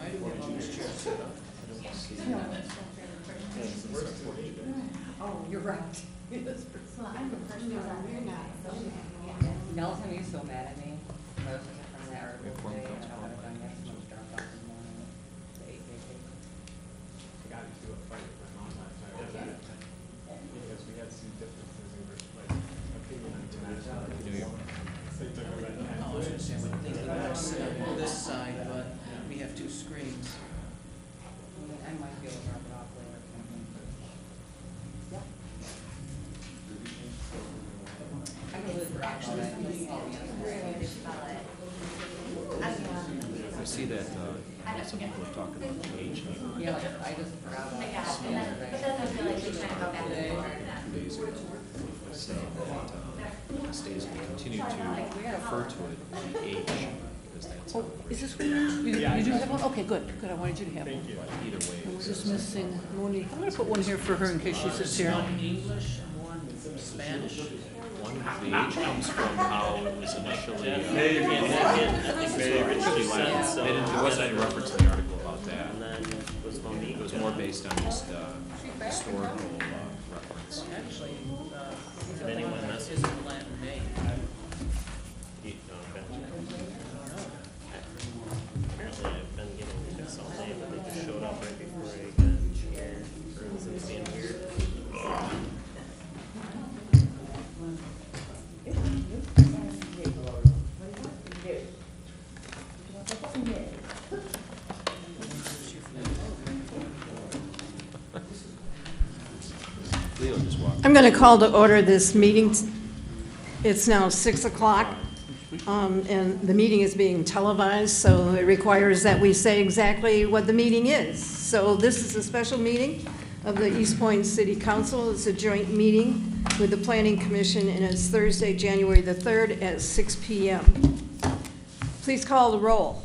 Why do we have all these chairs set up? Oh, you're right. Well, I'm the first one on here now, so. Nelson, you so mad at me. I was just from that article today, and I don't have it done yet, so I'm dropped off in the morning. The 8 paper. I got into a fight with my mom last night over that. Because we had some differences in like opinion on tonight. So he took a red pen. I was gonna say, I would think they would sit on this side, but we have two screens. I might be able to drop it off later. Yeah. I really forgot about it. I see that some people are talking about the age. Yeah, like, I just forgot about it. But then I feel like we kind of go back and forth. 2 days ago, saying that states will continue to refer to it as age, because that's how it Is this one? You do have one? Okay, good, good, I wanted you to have one. either way. We're just missing Monique. I'm gonna put one here for her in case she sits here. One English and one Spanish. One, the age comes from how it was initially. There wasn't any reference in the article about that. And then was Monique. It was more based on just historical reference. Actually, Did anyone mess is in Latin May. You, okay. Apparently I've been getting tips all day, but they just showed up right before I got here. Or was it being weird? Leo just walked. I'm gonna call to order this meeting. It's now 6 o'clock, and the meeting is being televised, so it requires that we say exactly what the meeting is. So this is a special meeting of the East Point City Council. It's a joint meeting with the Planning Commission, and it's Thursday, January the 3rd at 6 p.m. Please call the roll.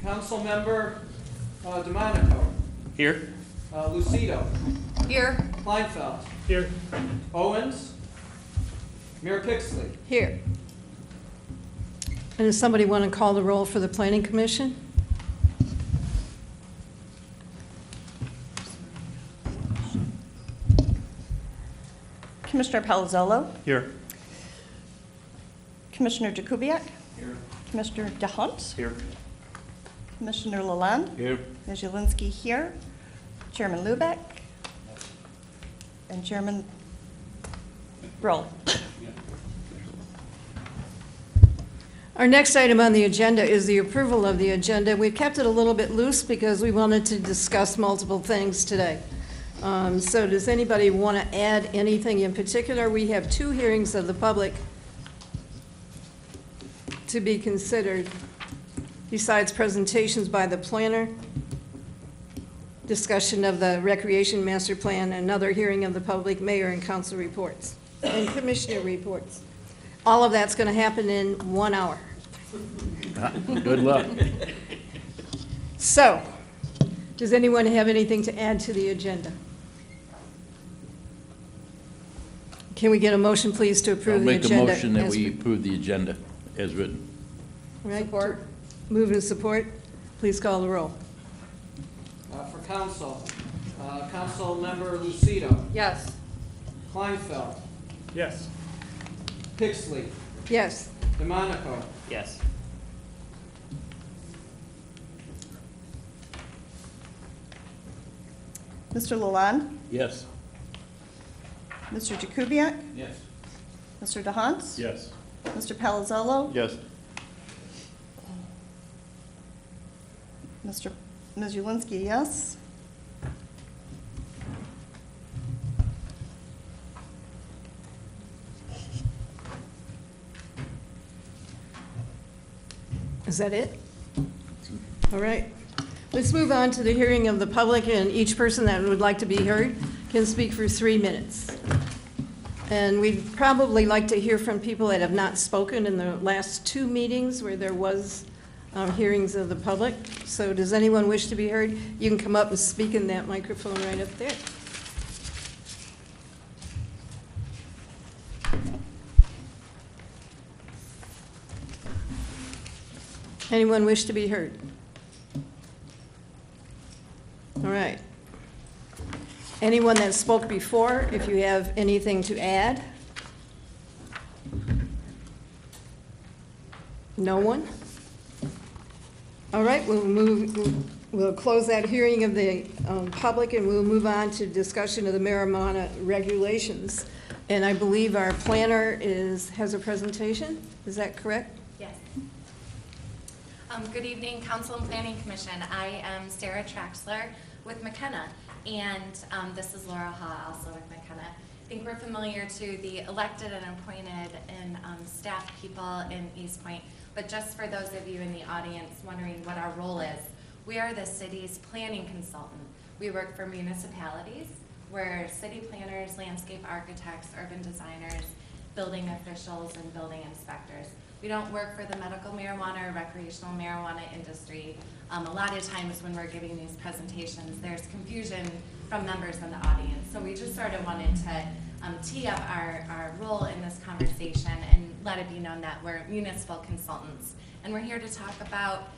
Councilmember DeMonico. Here. Lucido. Here. Kleinfeld. Here. Owens. Mayor Pixley. Here. And does somebody want to call the roll for the Planning Commission? Commissioner Palazzolo. Here. Commissioner Jakubiec. Here. Commissioner DeHunt. Here. Commissioner Lalonde. Here. Ms. Julinski here. Chairman Lubeck. And Chairman Broll. Our next item on the agenda is the approval of the agenda. We've kept it a little bit loose because we wanted to discuss multiple things today. So does anybody want to add anything in particular? We have 2 hearings of the public to be considered, besides presentations by the planner, discussion of the recreation master plan, another hearing of the public, mayor and council reports, and commissioner reports. All of that's going to happen in 1 hour. Good luck. So, does anyone have anything to add to the agenda? Can we get a motion, please, to I'll approve the make a agenda? motion that as we written? approve the agenda as written. Right. Support. Move and support. Please call the roll. For council, Councilmember Lucido. Yes. Kleinfeld. Yes. Pixley. Yes. DeMonico. Yes. Mr. Lalonde. Yes. Mr. Jakubiec. Yes. Mr. DeHunt. Yes. Mr. Palazzolo. Yes. Ms. Julinski, yes. Is that it? All right. Let's move on to the hearing of the public, and each person that would like to be heard can speak for 3 minutes. And we'd probably like to hear from people that have not spoken in the last 2 meetings where there was hearings of the public. So does anyone wish to be heard? You can come up and speak in that microphone right up there. Anyone wish to be heard? All right. Anyone that spoke before, if you have anything to add? No one? All right, we'll close that hearing of the public, and we'll move on to discussion of the marijuana regulations. And I believe our planner has a presentation. Is that correct? Yes. Good evening, Council and Planning Commission. I am Sarah Traxler with McKenna, and this is Laura Ha, also with McKenna. I think we're familiar to the elected and appointed and staff people in East Point, but just for those of you in the audience wondering what our role is, we are the city's planning consultant. We work for municipalities. We're city planners, landscape architects, urban designers, building officials, and building inspectors. We don't work for the medical marijuana or recreational marijuana industry. A lot of times when we're giving these presentations, there's confusion from members in the audience. So we just sort of wanted to tee up our role in this conversation and let it be known that we're municipal consultants. And we're here to talk about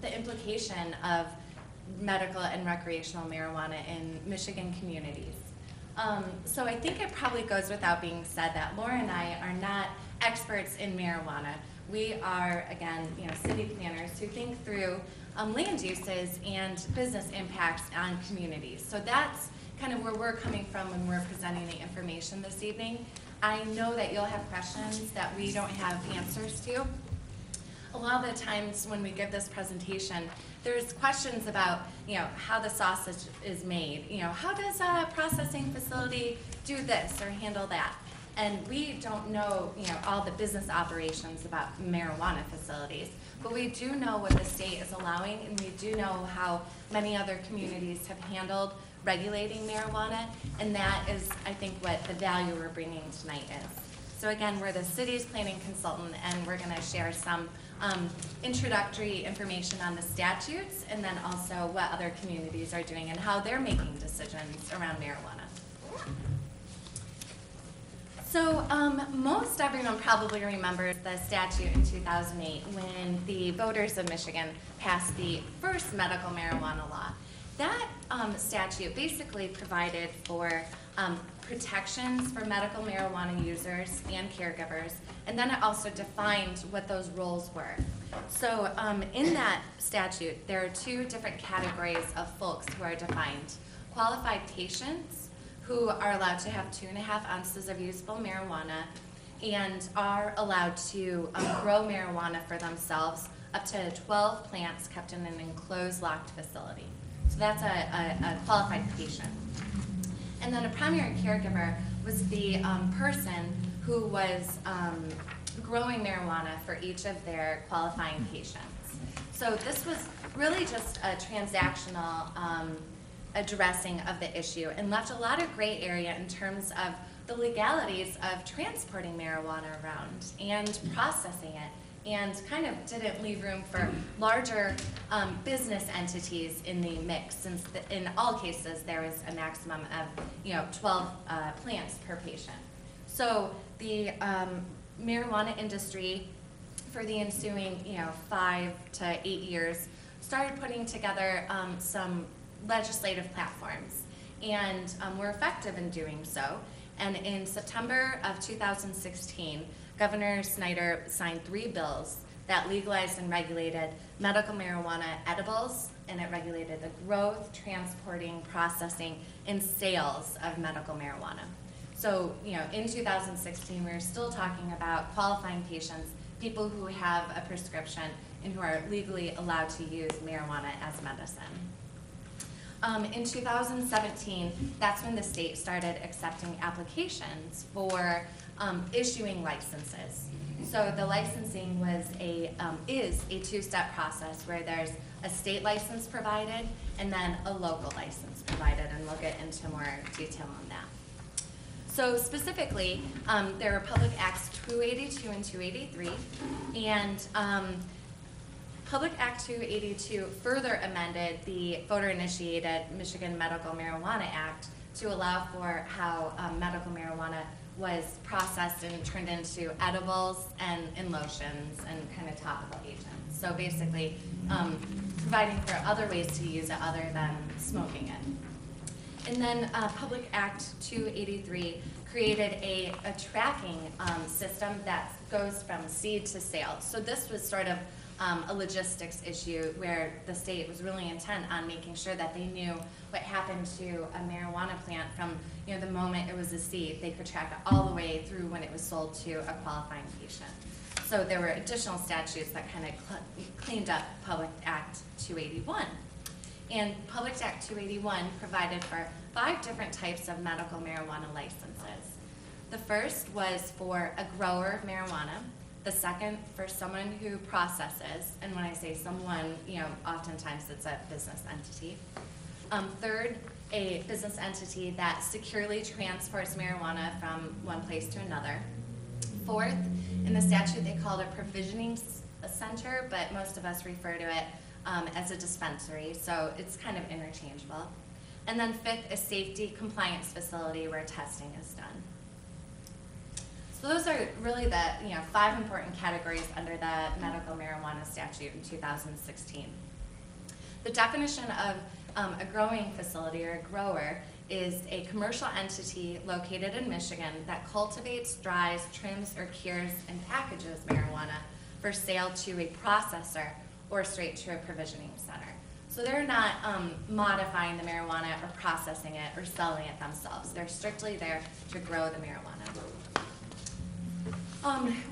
the implication of medical and recreational marijuana in Michigan communities. So I think it probably goes without being said that Laura and I are not experts in marijuana. We are, again, city planners who think through land uses and business impacts on communities. So that's kind of where we're coming from when we're presenting the information this evening. I know that you'll have questions that we don't have answers to. A lot of the times when we give this presentation, there's questions about, how the sausage is made. How does a processing facility do this or handle that? And we don't know, all the business operations about marijuana facilities, but we do know what the state is allowing, and we do know how many other communities have handled regulating marijuana, and that is, I think, what the value we're bringing tonight is. So again, we're the city's planning consultant, and we're going to share some introductory information on the statutes, and then also what other communities are doing and how they're making decisions around marijuana. So most everyone probably remembers the statute in 2008 when the voters of Michigan passed the first medical marijuana law. That statute basically provided for protections for medical marijuana users and caregivers, and then it also defined what those roles were. So in that statute, there are two different categories of folks who are defined. Qualified patients, who are allowed to have 2.5 ounces of usable marijuana and are allowed to grow marijuana for themselves, up to 12 plants kept in an enclosed locked facility. So that's a qualified patient. And then a primary caregiver was the person who was growing marijuana for each of their qualifying patients. So this was really just a transactional addressing of the issue and left a lot of gray area in terms of the legalities of transporting marijuana around and processing it, and kind of didn't leave room for larger business entities in the mix, since in all cases there was a maximum of 12 plants per patient. So the marijuana industry for the ensuing 5 to 8 years started putting together some legislative platforms, and were effective in doing so. And in September of 2016, Governor Snyder signed 3 bills that legalized and regulated medical marijuana edibles, and it regulated the growth, transporting, processing, and sales of medical marijuana. So, in 2016, we're still talking about qualifying patients, people who have a prescription and who are legally allowed to use marijuana as medicine. In 2017, that's when the state started accepting applications for issuing licenses. So the licensing is a 2-step process where there's a state license provided and then a local license provided, and we'll get into more detail on that. So specifically, there are Public Acts 282 and 283, and Public Act 282 further amended the voter-initiated Michigan Medical Marijuana Act to allow for how medical marijuana was processed and turned into edibles and in lotions and kind of topical agents. So basically, providing for other ways to use it other than smoking it. And then Public Act 283 created a tracking system that goes from seed to sale. So this was sort of a logistics issue where the state was really intent on making sure that they knew what happened to a marijuana plant from the moment it was a seed. They could track it all the way through when it was sold to a qualifying patient. So there were additional statutes that kind of cleaned up Public Act 281. And Public Act 281 provided for 5 different types of medical marijuana licenses. The first was for a grower of marijuana. The second for someone who processes, and when I say someone, oftentimes it's a business entity. Third, a business entity that securely transports marijuana from one place to another. Fourth, in the statute they called a provisioning center, but most of us refer to it as a dispensary, so it's kind of interchangeable. And then fifth, a safety compliance facility where testing is done. So those are really the 5 important categories under the medical marijuana statute in 2016. The definition of a growing facility or a grower is a commercial entity located in Michigan that cultivates, dries, trims, or cures and packages marijuana for sale to a processor or straight to a provisioning center. So they're not modifying the marijuana or processing it or selling it themselves. They're strictly there to grow the marijuana.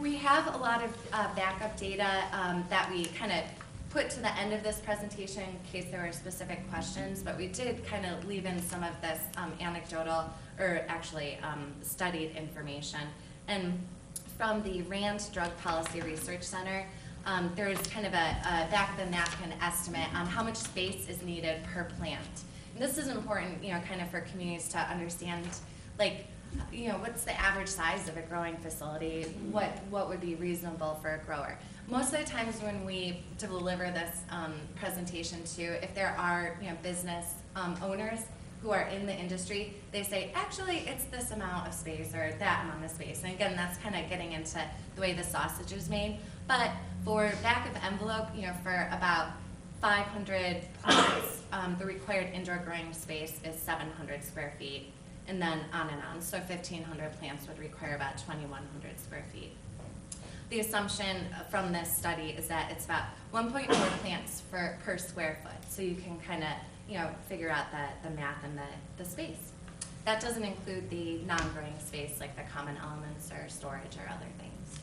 We have a lot of backup data that we kind of put to the end of this presentation in case there were specific questions, but we did kind of leave in some of this anecdotal or actually studied information. And from the RAND Drug Policy Research Center, there's kind of a back-of-the-napkin estimate on how much space is needed per plant. And this is important, kind of for communities to understand, like, what's the average size of a growing facility? What would be reasonable for a grower? Most of the times when we deliver this presentation to, if there are business owners who are in the industry, they say, actually, it's this amount of space or that amount of space. And again, that's kind of getting into the way the sausage is made. But for back of envelope, for about 500 plants, the required indoor growing space is 700 square feet, and then on and on. So 1,500 plants would require about 2,100 square feet. The assumption from this study is that it's about 1.4 plants per square foot. So you can kind of figure out the math and the space. That doesn't include the non-growing space like the common elements or storage or other things.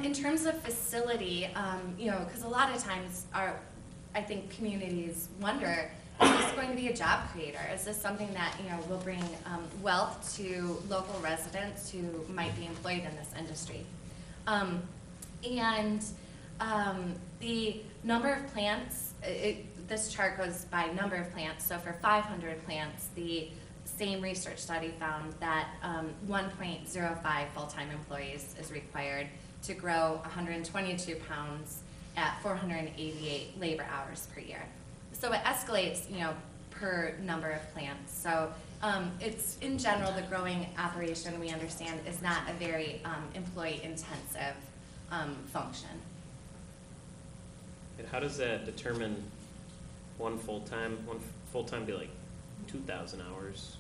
In terms of facility, because a lot of times I think communities wonder, is this going to be a job creator? Is this something that will bring wealth to local residents who might be employed in this industry? The number of plants, this chart goes by number of plants. So for 500 plants, the same research study found that 1.05 full-time employees is required to grow 122 pounds at 488 labor hours per year. So it escalates, per number of plants. So it's, in general, the growing operation, we understand, is not a very employee-intensive function. And how does that determine one full-time be like 2,000 hours?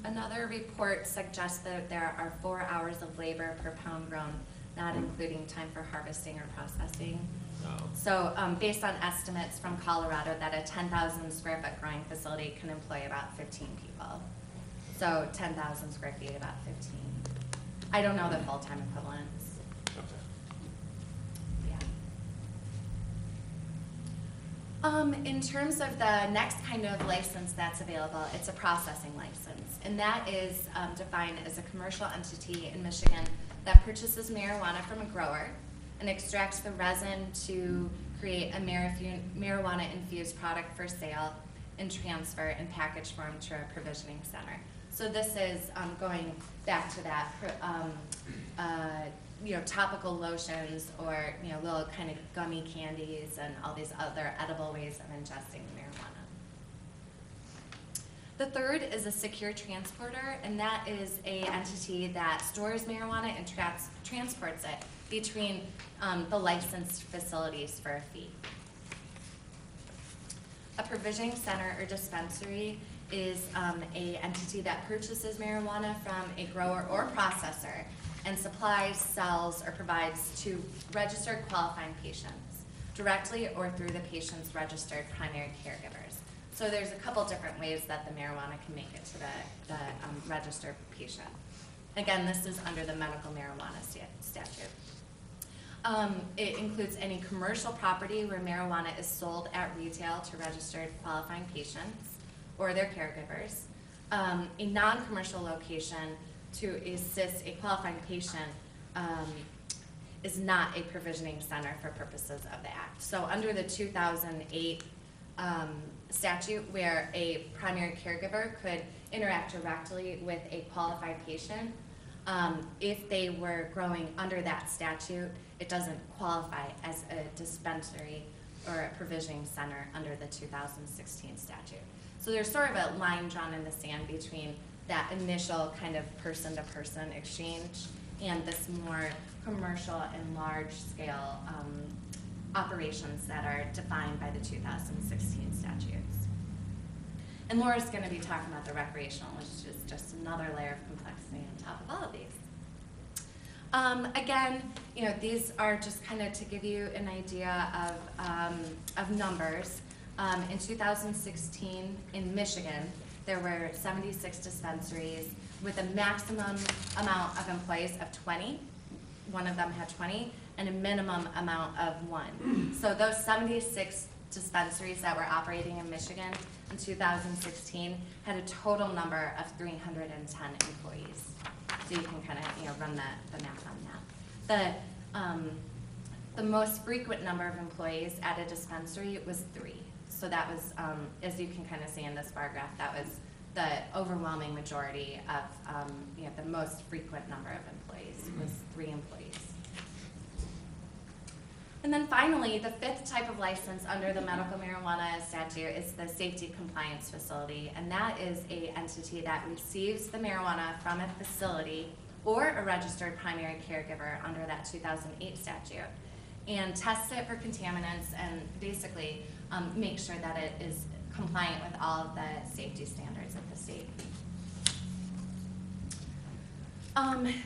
Another report suggests that there are 4 hours of labor per pound grown, not including time for harvesting or processing. Oh. So based on estimates from Colorado, that a 10,000 square foot growing facility can employ about 15 people. So 10,000 square feet, about 15. I don't know the full-time equivalents. Okay. Yeah. In terms of the next kind of license that's available, it's a processing license. And that is defined as a commercial entity in Michigan that purchases marijuana from a grower and extracts the resin to create a marijuana-infused product for sale and transfer in package form to a provisioning center. So this is going back to that, topical lotions or little kind of gummy candies and all these other edible ways of ingesting marijuana. The third is a secure transporter, and that is an entity that stores marijuana and transports it between the licensed facilities for a fee. A provisioning center or dispensary is a entity that purchases marijuana from a grower or processor and supplies, sells, or provides to registered qualifying patients directly or through the patient's registered primary caregivers. So there's a couple different ways that the marijuana can make it to the registered patient. Again, this is under the medical marijuana statute. It includes any commercial property where marijuana is sold at retail to registered qualifying patients or their caregivers. A non-commercial location to assist a qualifying patient is not a provisioning center for purposes of the Act. So under the 2008 statute, where a primary caregiver could interact directly with a qualified patient, if they were growing under that statute, it doesn't qualify as a dispensary or a provisioning center under the 2016 statute. So there's sort of a line drawn in the sand between that initial kind of person-to-person exchange and this more commercial and large-scale operations that are defined by the 2016 statutes. And Laura's going to be talking about the recreational, which is just another layer of complexity on top of all of these. Again, you know, these are just kind of to give you an idea of numbers. In 2016 in Michigan, there were 76 dispensaries with a maximum amount of employees of 20. One of them had 20, and a minimum amount of 1. So those 76 dispensaries that were operating in Michigan in 2016 had a total number of 310 employees. So you can kind of run the math on that. The most frequent number of employees at a dispensary was 3. So that was, as you can kind of see in this bar graph, that was the overwhelming majority of the most frequent number of employees was 3 employees. And then finally, the 5th type of license under the medical marijuana statute is the safety compliance facility, and that is an entity that receives the marijuana from a facility or a registered primary caregiver under that 2008 statute and tests it for contaminants and basically make sure that it is compliant with all of the safety standards of the state.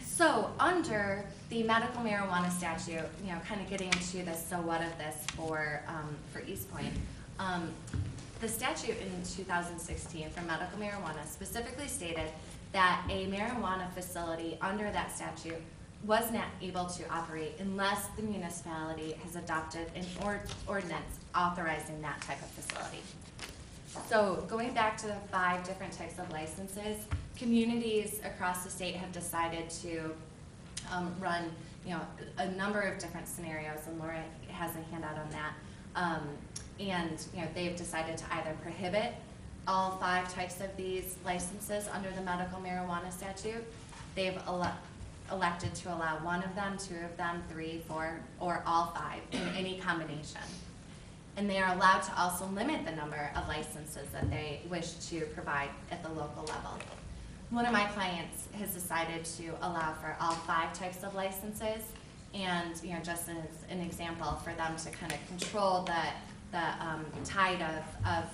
So under the medical marijuana statute, kind of getting to the so what of this for East Point, the statute in 2016 for medical marijuana specifically stated that a marijuana facility under that statute was not able to operate unless the municipality has adopted an ordinance authorizing that type of facility. So going back to the 5 different types of licenses, communities across the state have decided to run a number of different scenarios, and Laura has a handout on that. And they've decided to either prohibit all 5 types of these licenses under the medical marijuana statute. They've elected to allow 1 of them, 2 of them, 3, 4, or all 5 in any combination. And they are allowed to also limit the number of licenses that they wish to provide at the local level. One of my clients has decided to allow for all 5 types of licenses, and just as an example for them to kind of control the tide of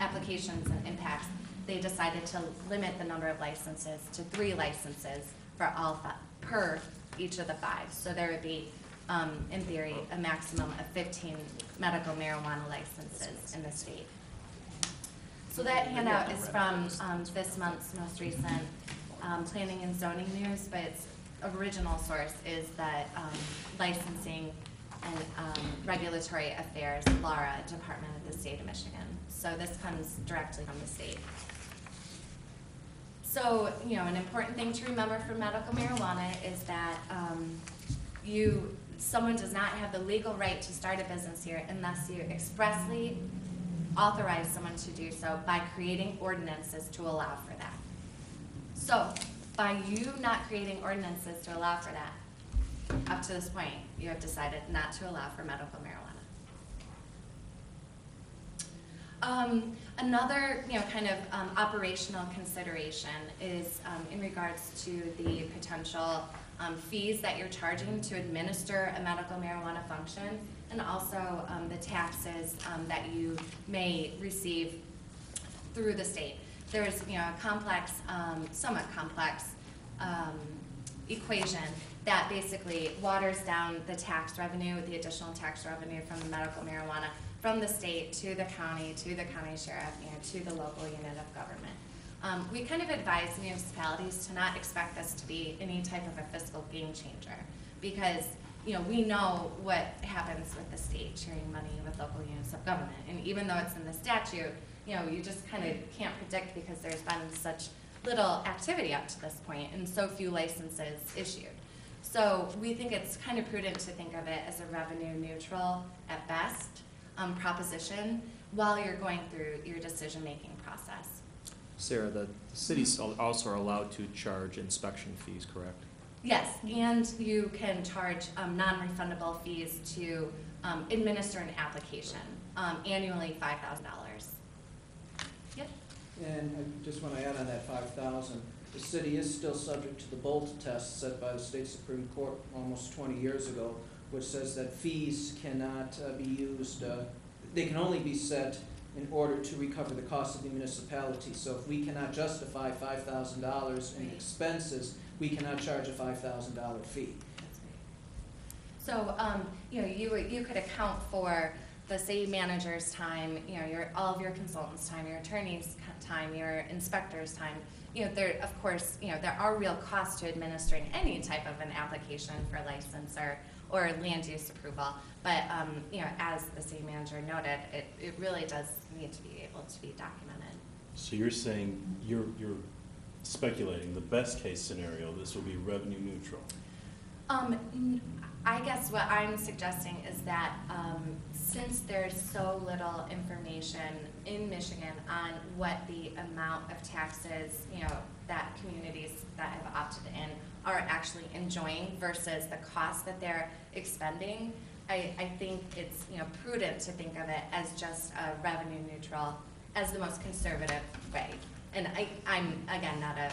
applications and impacts, they decided to limit the number of licenses to 3 licenses for all 5, per each of the 5. So there would be, in theory, a maximum of 15 medical marijuana licenses in the state. So that handout is from this month's most recent Planning and Zoning News, but its original source is the Licensing and Regulatory Affairs, LARA, Department of the State of Michigan. So this comes directly from the state. So, an important thing to remember for medical marijuana is that someone does not have the legal right to start a business here unless you expressly authorize someone to do so by creating ordinances to allow for that. So, by you not creating ordinances to allow for that, up to this point, you have decided not to allow for medical marijuana. Another, kind of operational consideration is in regards to the potential fees that you're charging to administer a medical marijuana function, and also the taxes that you may receive through the state. There's a complex, somewhat complex equation that basically waters down the tax revenue, the additional tax revenue from the medical marijuana from the state to the county sheriff, to the local unit of government. We kind of advise municipalities to not expect this to be any type of a fiscal game changer, because we know what happens with the state sharing money with local units of government, and even though it's in the statute, you just kind of can't predict because there's been such little activity up to this point and so few licenses issued. So we think it's kind of prudent to think of it as a revenue neutral at best proposition while you're going through your decision-making process. Sarah, the cities also are allowed to charge inspection fees, correct? Yes, and you can charge non-refundable fees to administer an application, annually $5,000. Yep. And I just want to add on that 5,000, the city is still subject to the Bolton test set by the state Supreme Court almost 20 years ago, which says that fees cannot be used, they can only be set in order to recover the cost of the municipality. So if we cannot justify $5,000 in expenses, we cannot charge a $5,000 fee. So, you could account for the city manager's time, all of your consultants' time, your attorney's time, your inspector's time. There, of course, there are real costs to administering any type of an application for license or land use approval. But, as the city manager noted, it really does need to be able to be documented. So you're saying, you're speculating the best case scenario, this will be revenue neutral? I guess what I'm suggesting is that since there's so little information in Michigan on what the amount of taxes, that communities that have opted in are actually enjoying versus the cost that they're expending, I think it's prudent to think of it as just a revenue neutral, as the most conservative way. And I'm again not a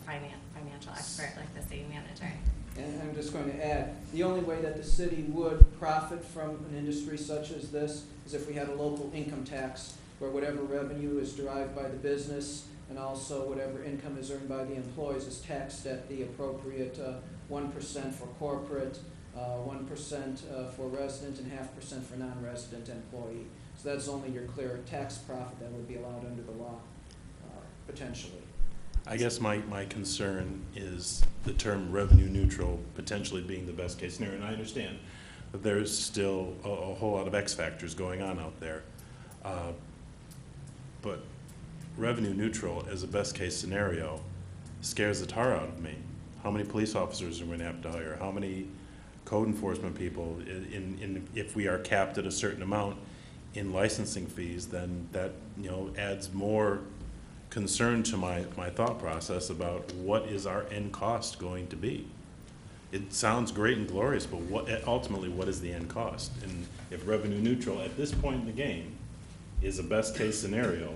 financial expert like the city manager. And I'm just going to add, the only way that the city would profit from an industry such as this is if we had a local income tax where whatever revenue is derived by the business and also whatever income is earned by the employees is taxed at the appropriate 1% for corporate, 1% for resident, and 0.5% for non-resident employee. So that's only your clear tax profit that would be allowed under the law, potentially. I guess my concern is the term revenue neutral potentially being the best case scenario, and I understand that there's still a whole lot of X factors going on out there. But revenue neutral as a best case scenario scares the tar out of me. How many police officers are we going to have to hire? How many code enforcement people? If we are capped at a certain amount in licensing fees, then that adds more concern to my thought process about what is our end cost going to be. It sounds great and glorious, but ultimately what is the end cost? And if revenue neutral at this point in the game is a best case scenario,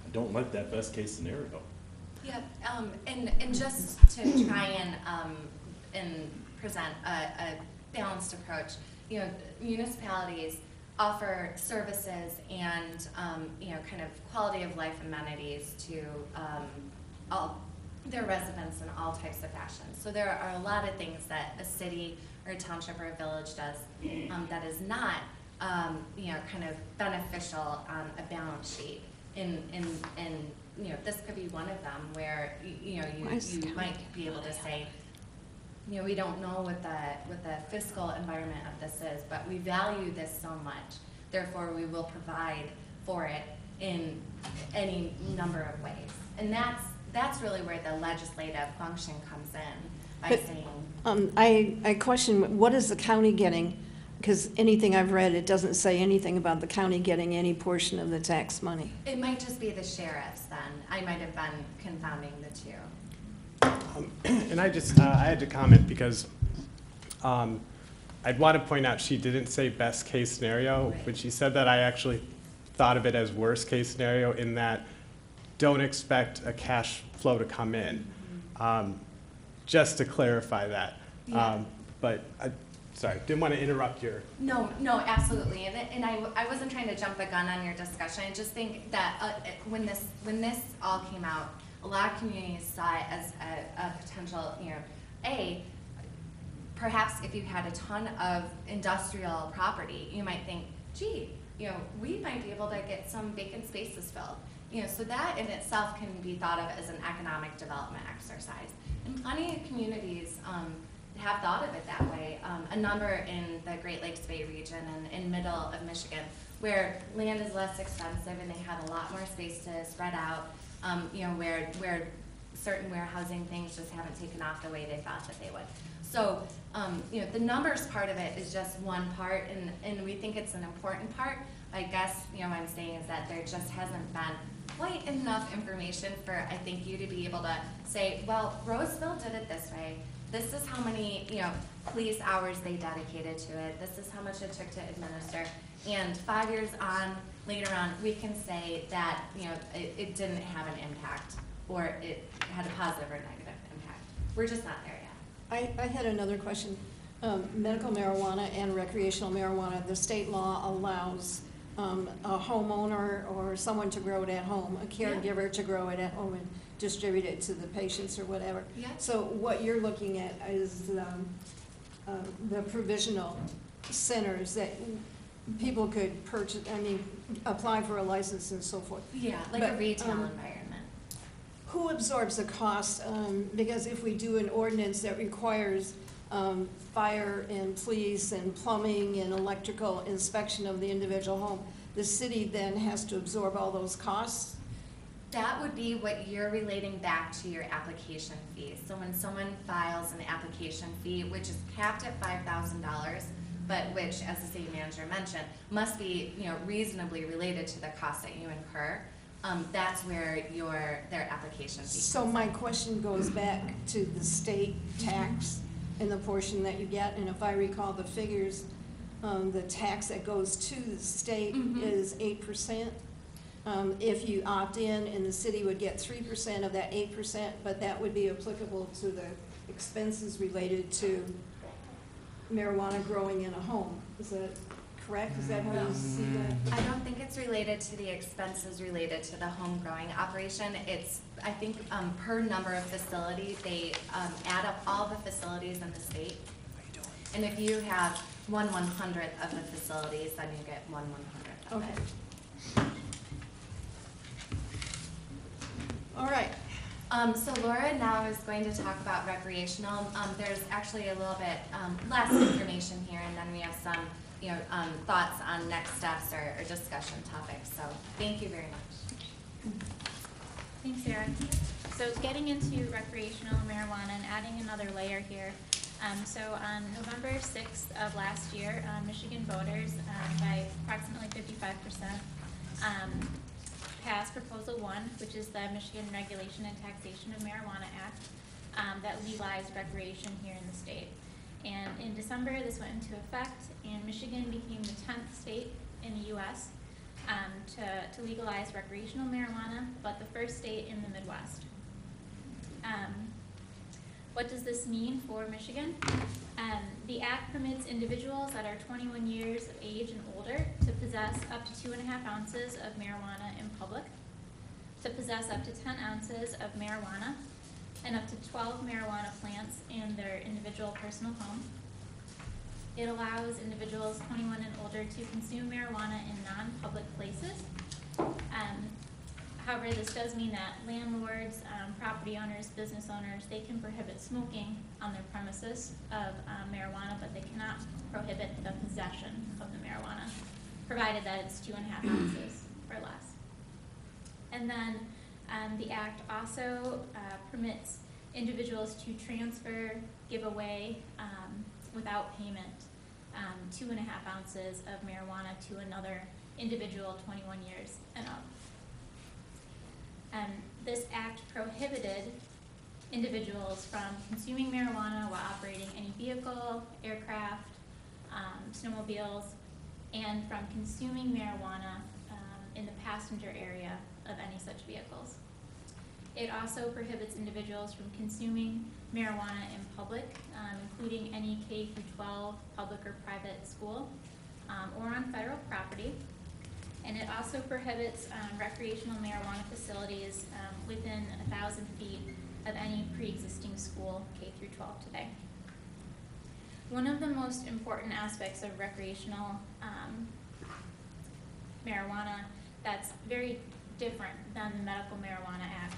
I don't like that best case scenario. Yeah, and just to try and present a balanced approach, municipalities offer services and kind of quality of life amenities to all their residents in all types of fashions. So there are a lot of things that a city or a township or a village does that is not kind of beneficial on a balance sheet. And this could be one of them where you might be able to say, we don't know what the fiscal environment of this is, but we value this so much. Therefore, we will provide for it in any number of ways. And that's really where the legislative function comes in by saying. I question, what is the county getting? Because anything I've read, it doesn't say anything about the county getting any portion of the tax money. It might just be the sheriffs then. I might have been confounding the two. And I had to comment because I'd want to point out she didn't say best case scenario. When she said that, I actually thought of it as worst case scenario, in that don't expect a cash flow to come in. just to clarify that. Yeah. But sorry, didn't want to interrupt your. No, absolutely, and I wasn't trying to jump the gun on your discussion. I just think that when this all came out, a lot of communities saw it as a potential, perhaps if you had a ton of industrial property, you might think, gee, we might be able to get some vacant spaces filled. So that in itself can be thought of as an economic development exercise. And plenty of communities have thought of it that way. A number in the Great Lakes Bay region and in middle of Michigan, where land is less expensive and they have a lot more space to spread out, where certain warehousing things just haven't taken off the way they thought that they would. So, the numbers part of it is just one part, and we think it's an important part. I guess, what I'm saying is that there just hasn't been quite enough information for, I think, you to be able to say, well, Roseville did it this way. This is how many, police hours they dedicated to it. This is how much it took to administer. And 5 years on, later on, we can say that, it didn't have an impact, or it had a positive or negative impact. We're just not there yet. I had another question. Medical marijuana and recreational marijuana, the state law allows a homeowner or someone to grow it at home, a caregiver to grow it at home and distribute it to the patients or whatever. Yeah. So what you're looking at is the provisional centers that people could purchase, apply for a license and so forth. Yeah, like But, a retail environment. Who absorbs the cost? Because if we do an ordinance that requires fire and police and plumbing and electrical inspection of the individual home, the city then has to absorb all those costs? That would be what you're relating back to your application fee. So when someone files an application fee, which is capped at $5,000, but which, as the city manager mentioned, must be reasonably related to the cost that you incur, that's where their application fee. So my question goes back to the state tax and the portion that you get, and if I recall the figures, the tax that goes to the state is 8%. If you opt in, and the city would get 3% of that 8%, but that would be applicable to the expenses related to marijuana growing in a home. Is that correct? Is that how you see that? I don't think it's related to the expenses related to the home growing operation. It's, I think, per number of facilities, they add up all the facilities in the state. And if you have 1/100th of the facilities, then you get 1/100th of it. All right. So Laura now is going to talk about recreational. There's actually a little bit less information here, and then we have some thoughts on next steps or discussion topics. So thank you very much. Thanks, Sarah. So getting into recreational marijuana and adding another layer here. So on November 6th of last year, Michigan voters, by approximately 55%, passed Proposal 1, which is the Michigan Regulation and Taxation of Marijuana Act, that legalized recreation here in the state. And in December, this went into effect, and Michigan became the 10th state in the U.S. To legalize recreational marijuana, but the first state in the Midwest. What does this mean for Michigan? The act permits individuals that are 21 years of age and older to possess up to 2.5 ounces of marijuana in public, to possess up to 10 ounces of marijuana, and up to 12 marijuana plants in their individual personal home. It allows individuals 21 and older to consume marijuana in non-public places. However, this does mean that landlords, property owners, business owners, they can prohibit smoking on their premises of marijuana, but they cannot prohibit the possession of the marijuana, provided that it's 2.5 ounces or less. And then the act also permits individuals to transfer, give away, without payment, 2.5 ounces of marijuana to another individual 21 years and up. This act prohibited individuals from consuming marijuana while operating any vehicle, aircraft, snowmobiles, and from consuming marijuana in the passenger area of any such vehicles. It also prohibits individuals from consuming marijuana in public, including any K through 12 public or private school, or on federal property. And it also prohibits recreational marijuana facilities within 1,000 feet of any pre-existing school K through 12 today. One of the most important aspects of recreational marijuana that's very different than the Medical Marijuana Act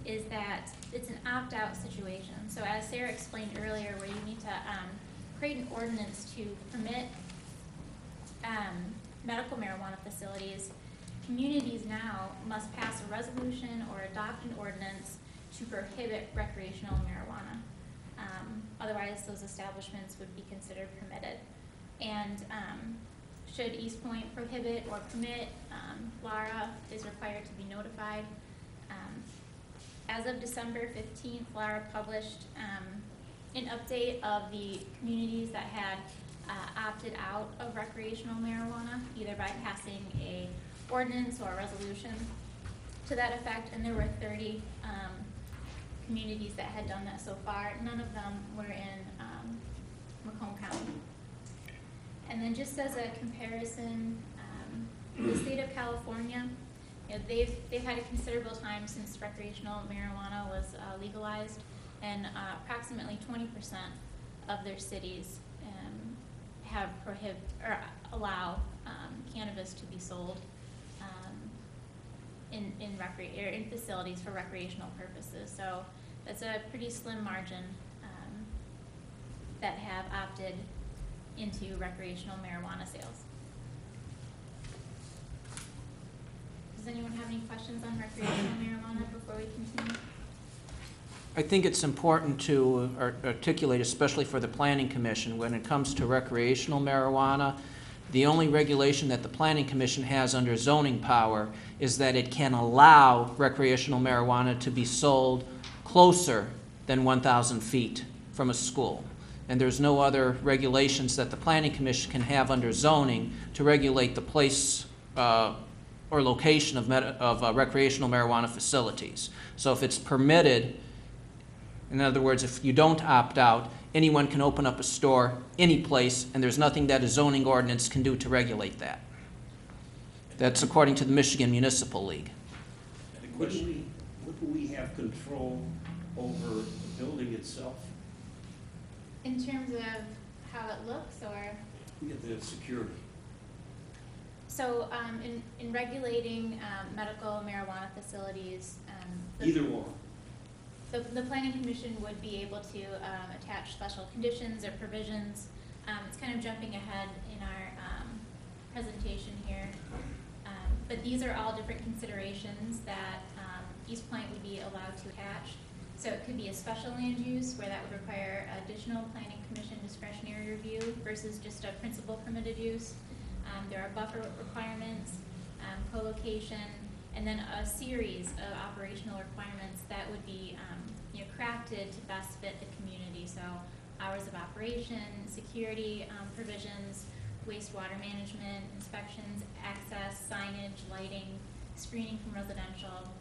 is that it's an opt-out situation. So as Sarah explained earlier, where you need to create an ordinance to permit medical marijuana facilities, communities now must pass a resolution or adopt an ordinance to prohibit recreational marijuana. Otherwise, those establishments would be considered permitted. And should East Point prohibit or permit, LARA is required to be notified. As of December 15th, LARA published an update of the communities that had opted out of recreational marijuana, either by passing a ordinance or a resolution to that effect, and there were 30 communities that had done that so far. None of them were in Macomb County. And then just as a comparison, the state of California, you know, they've had a considerable time since recreational marijuana was legalized, and approximately 20% of their cities have allow cannabis to be sold in facilities for recreational purposes. So that's a pretty slim margin that have opted into recreational marijuana sales. Does anyone have any questions on recreational marijuana before we continue? I think it's important to articulate, especially for the Planning Commission, when it comes to recreational marijuana, the only regulation that the Planning Commission has under zoning power is that it can allow recreational marijuana to be sold closer than 1,000 feet from a school. And there's no other regulations that the Planning Commission can have under zoning to regulate the place or location of recreational marijuana facilities. So if it's permitted, in other words, if you don't opt out, anyone can open up a store any place, and there's nothing that a zoning ordinance can do to regulate that. That's according to the Michigan Municipal League. Wouldn't we have control over the building itself? In terms of how it looks, or? We get the security. So in regulating medical marijuana facilities, Either one. the Planning Commission would be able to attach special conditions or provisions. It's kind of jumping ahead in our presentation here. But these are all different considerations that East Point would be allowed to attach. So it could be a special land use where that would require additional Planning Commission discretionary review versus just a principal permitted use. There are buffer requirements, co-location, and then a series of operational requirements that would be crafted to best fit the community. So hours of operation, security provisions, wastewater management, inspections, access, signage, lighting, screening from residential.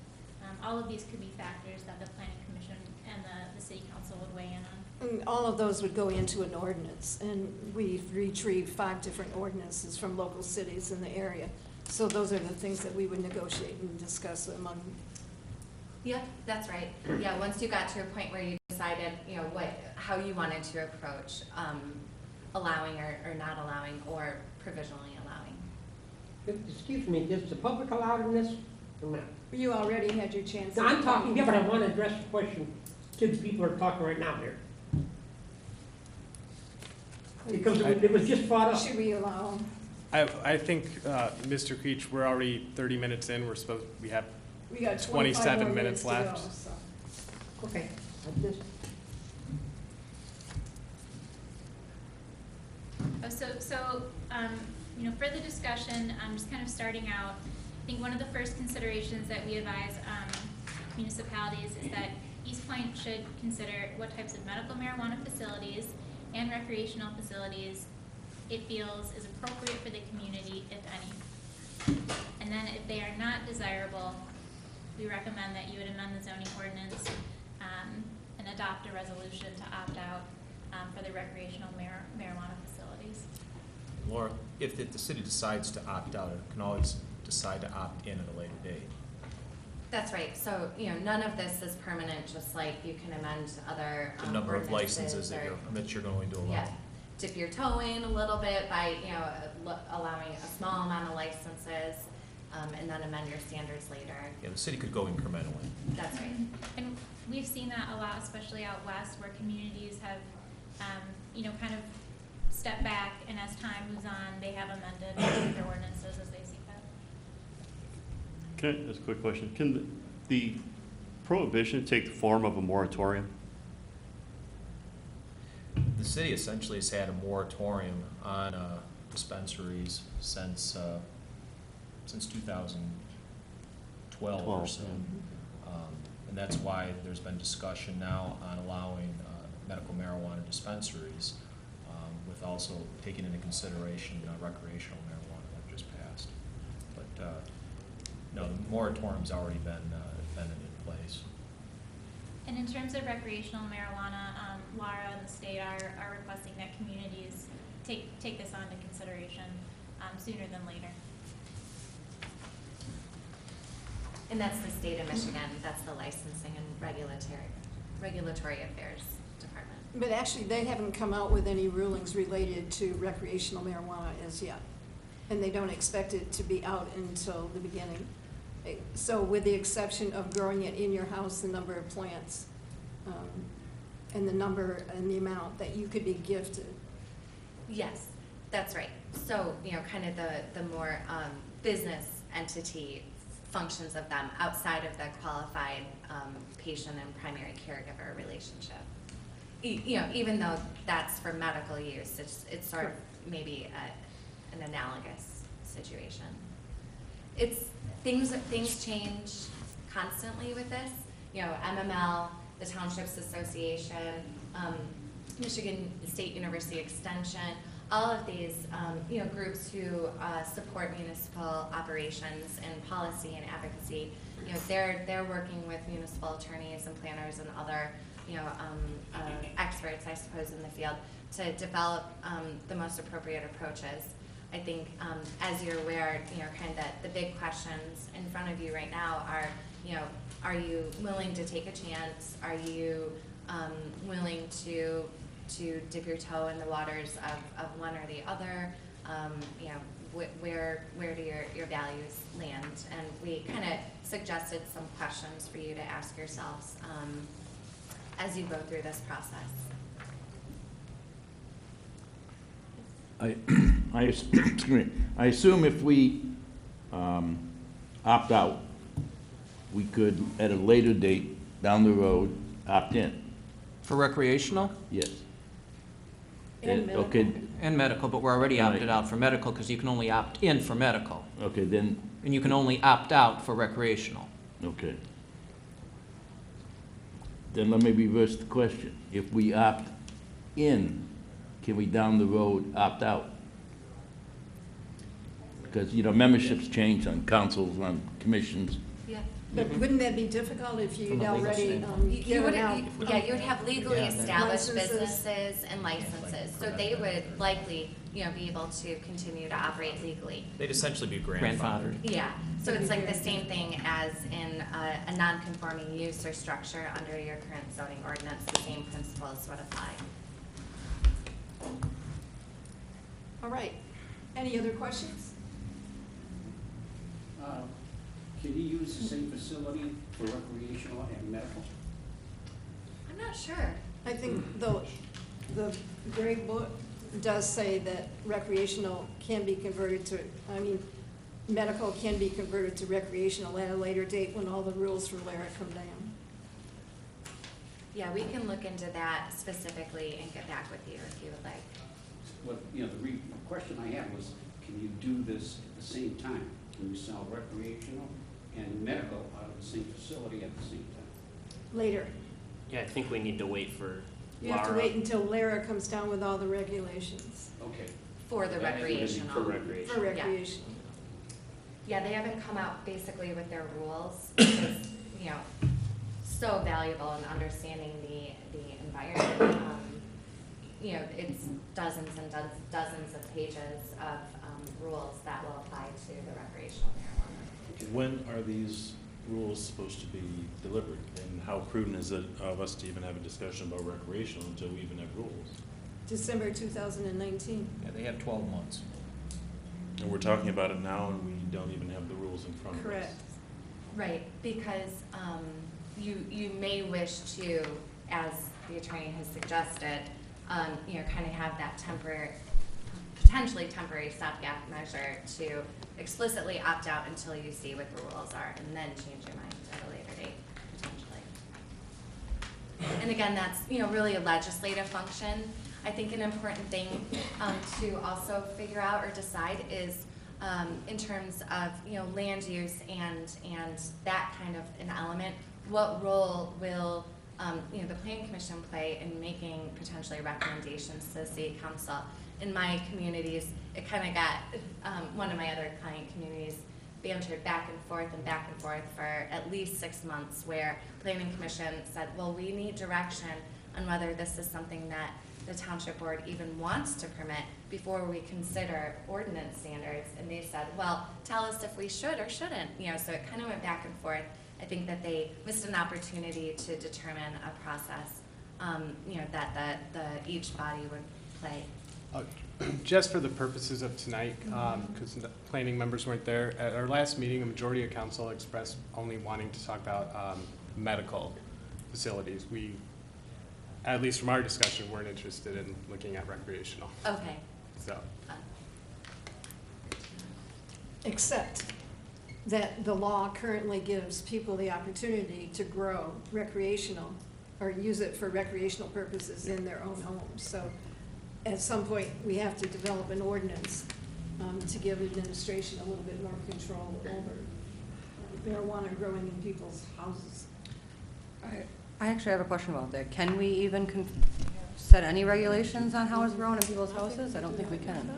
All of these could be factors that the Planning Commission and the City Council would weigh in on. And all of those would go into an ordinance, and we've retrieved 5 different ordinances from local cities in the area. So those are the things that we would negotiate and discuss among. Yeah, that's right. Yeah, once you got to a point where you decided, how you wanted to approach allowing or not allowing, or provisionally allowing. Excuse me, is the public allowed in this or not? You already had your chance. No, I'm talking, yeah, but I want to address the question to the people who are talking right now here. Because it was just brought up. Should we allow them? I think, Mr. Creech, we're already 30 minutes in. We have We got 27 more minutes to left. go, so. Okay. I just- Further discussion, just kind of starting out, I think one of the first considerations that we advise municipalities is that East Point should consider what types of medical marijuana facilities and recreational facilities it feels is appropriate for the community, if any. And then if they are not desirable, we recommend that you would amend the zoning ordinance and adopt a resolution to opt out for the recreational marijuana facilities. Laura, if the city decides to opt out, it can always decide to opt in at a later date. That's right. So, none of this is permanent, just like you can amend other The number of ordinances licenses or- that you're going to allow. Yeah, dip your toe in a little bit by, allowing a small amount of licenses, and then amend your standards later. Yeah, the city could go incrementally. That's right. And we've seen that a lot, especially out west, where communities have, kind of stepped back, and as time moves on, they have amended their ordinances as they see fit. Can I ask a quick question? Can the prohibition take the form of a moratorium? The city essentially has had a moratorium on dispensaries since 2012 or so. And that's why there's been discussion now on allowing medical marijuana dispensaries, with also taking into consideration recreational marijuana that just passed. But no, the moratorium's already been in place. And in terms of recreational marijuana, Laura and the state are requesting that communities take this on into consideration sooner than later. And that's the state of Michigan. That's the licensing and regulatory affairs department. But actually, they haven't come out with any rulings related to recreational marijuana as yet. And they don't expect it to be out until the beginning. So with the exception of growing it in your house, the number of plants, and the number and the amount that you could be gifted. Yes, that's right. So, kind of the more business entity functions of them outside of the qualified patient and primary caregiver relationship. Even though that's for medical use, it's sort of maybe an analogous situation. Things change constantly with this. MML, the Townships Association, Michigan State University Extension, all of these, groups who support municipal operations and policy and advocacy, they're working with municipal attorneys and planners and other, experts, I suppose, in the field to develop the most appropriate approaches. I think, as you're aware, kind of the big questions in front of you right now are you willing to take a chance? Are you willing to dip your toe in the waters of one or the other? Where do your values land? And we kind of suggested some questions for you to ask yourselves as you go through this process. Excuse me. I assume if we opt out, we could, at a later date down the road, opt in. For recreational? Yes. And medical. Okay. And medical, but we're already opted out for medical because you can only opt in for medical. Okay, then. And you can only opt out for recreational. Okay. Then let me reverse the question. If we opt in, can we down the road opt out? Because, memberships change on councils, on commissions. Yeah. But wouldn't that be difficult if you'd From a legal already standpoint. You given would, out? you would have legally Yeah, established licenses. businesses and licenses, so they would likely, be able to continue to operate legally. They'd essentially be Grandfathered. grandfathered. Yeah, so it's like the same thing as in a non-conforming use or structure under your current zoning ordinance, the same principles would apply. All right. Any other questions? Can you use the same facility for recreational and medical? I'm not sure. I think the Greg book does say that recreational can be converted to, medical can be converted to recreational at a later date when all the rules from LARA come down. Yeah, we can look into that specifically and get back with you if you would like. What, the question I had was, can you do this at the same time? Can you sell recreational and medical out of the same facility at the same time? Later. Yeah, I think we need to wait for You have to Laura. wait until LARA comes down with all the regulations Okay. For the That is gonna be recreational. For recreation. for recreation. Yeah, they haven't come out basically with their rules, because, you know, so valuable in understanding the environment. You know, it's dozens and dozens of pages of rules that will apply to the recreational marijuana. When are these rules supposed to be delivered? And how prudent is it of us to even have a discussion about recreational until we even have rules? December 2019. Yeah, they have 12 months. And we're talking about it now and we don't even have the rules in front of us. Correct. Right, because you may wish to, as the attorney has suggested, you know, kind of have that potentially temporary stopgap measure to explicitly opt out until you see what the rules are, and then change your mind at a later date, potentially. And again, that's, you know, really a legislative function. I think an important thing to also figure out or decide is in terms of, you know, land use and that kind of an element, what role will you know, the Planning Commission play in making potentially recommendations to the City Council? In my communities, it kind of got, one of my other client communities bantered back and forth for at least 6 months, where Planning Commission said, well, we need direction on whether this is something that the Township Board even wants to permit before we consider ordinance standards. And they said, well, tell us if we should or shouldn't. You know, so it kind of went back and forth. I think that they missed an opportunity to determine a process, you know, that each body would play. Just for the purposes of tonight, because the planning members weren't there, at our last meeting, a majority of council expressed only wanting to talk about medical facilities. We, at least from our discussion, weren't interested in looking at recreational. Okay. So. Except that the law currently gives people the opportunity to grow recreational or use it for recreational purposes in their own homes. So at some point, we have to develop an ordinance to give administration a little bit more control over marijuana growing in people's houses. I actually have a question about that. Can we even set any regulations on how it's grown in people's houses? I don't think we can.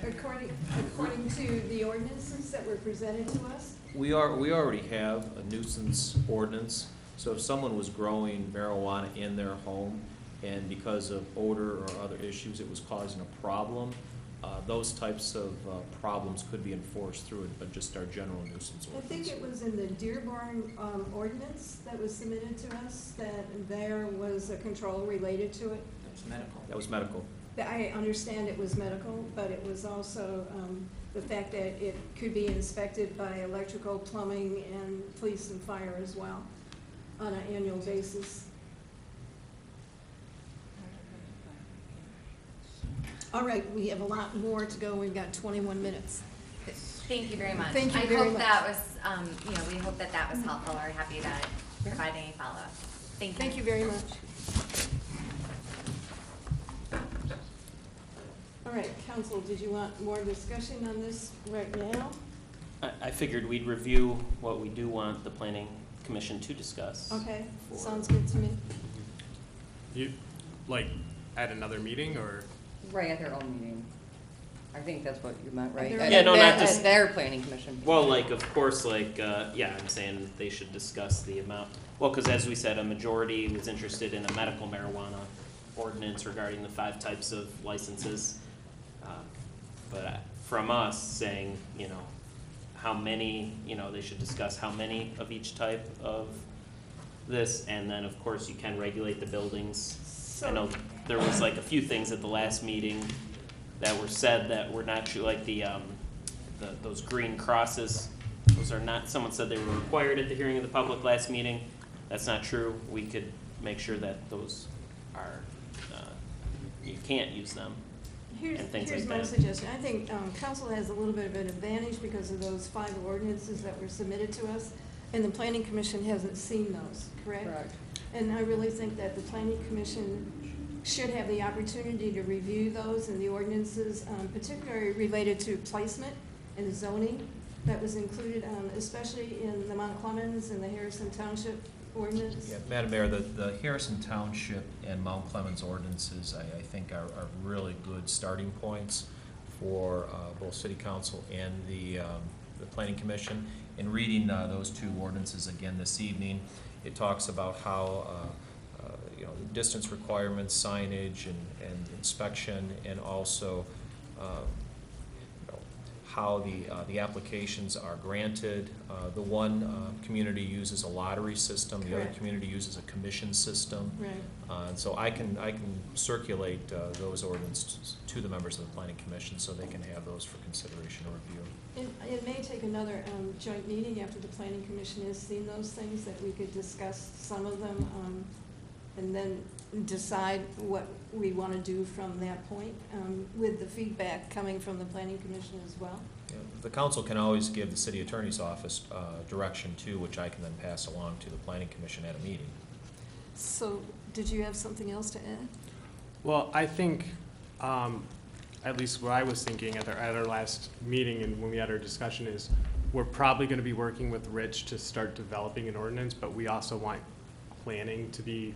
According to the ordinances that were presented to us, We already have a nuisance ordinance, so if someone was growing marijuana in their home and because of odor or other issues it was causing a problem, those types of problems could be enforced through just our general nuisance I ordinance. think it was in the Dearborn ordinance that was submitted to us that there was a control related to it. That's medical. That was medical. I understand it was medical, but it was also the fact that it could be inspected by electrical, plumbing, and police and fire as well on an annual basis. All right, we have a lot more to go. We've got 21 minutes. Thank you very much. Thank you I very hope much. that was, you know, we hope that that was helpful. We're happy to provide any follow-up. Thank you. Thank you very much. All right, council, did you want more discussion on this right now? I figured we'd review what we do want the planning commission to discuss. Okay, sounds good to me. You, like, at another meeting, or? Right, at their own meeting. I think that's what you meant, right? Yeah, no, not just. At their planning commission. Well, like, of course, like, yeah, I'm saying they should discuss the amount. Well, because as we said, a majority was interested in a medical marijuana ordinance regarding the 5 types of licenses. But from us saying, you know, how many, you know, they should discuss how many of each type of this, and then, of course, you can regulate the buildings. I know there was like a few things at the last meeting that were said that were not true, like those green crosses. Those are not, someone said they were required at the hearing of the public last meeting. That's not true. We could make sure that those are, you can't use them. Here's my suggestion. I think council has a little bit of an advantage because of those 5 ordinances that were submitted to us, and the planning commission hasn't seen those, correct? Correct. And I really think that the planning commission should have the opportunity to review those and the ordinances, particularly related to placement and zoning that was included, especially in the Mount Clemens and the Harrison Township ordinance. Yeah, Madam Mayor, the Harrison Township and Mount Clemens ordinances, I think are really good starting points for both City Council and the the Planning Commission. In reading those two ordinances again this evening, it talks about how you know, the distance requirements, signage, and inspection, and also you know, how the applications are granted. The one community uses a lottery system, the other Correct. community uses a commission system. Right. And so I can circulate those ordinances to the members of the Planning Commission so they can have those for consideration or review. It may take another joint meeting after the planning commission has seen those things, that we could discuss some of them, and then decide what we want to do from that point, with the feedback coming from the planning commission as well. Yeah, the council can always give the city attorney's office direction too, which I can then pass along to the Planning Commission at a meeting. So, did you have something else to add? Well, I think, at least what I was thinking at our last meeting and when we had our discussion is, we're probably going to be working with Rich to start developing an ordinance, but we also want planning to be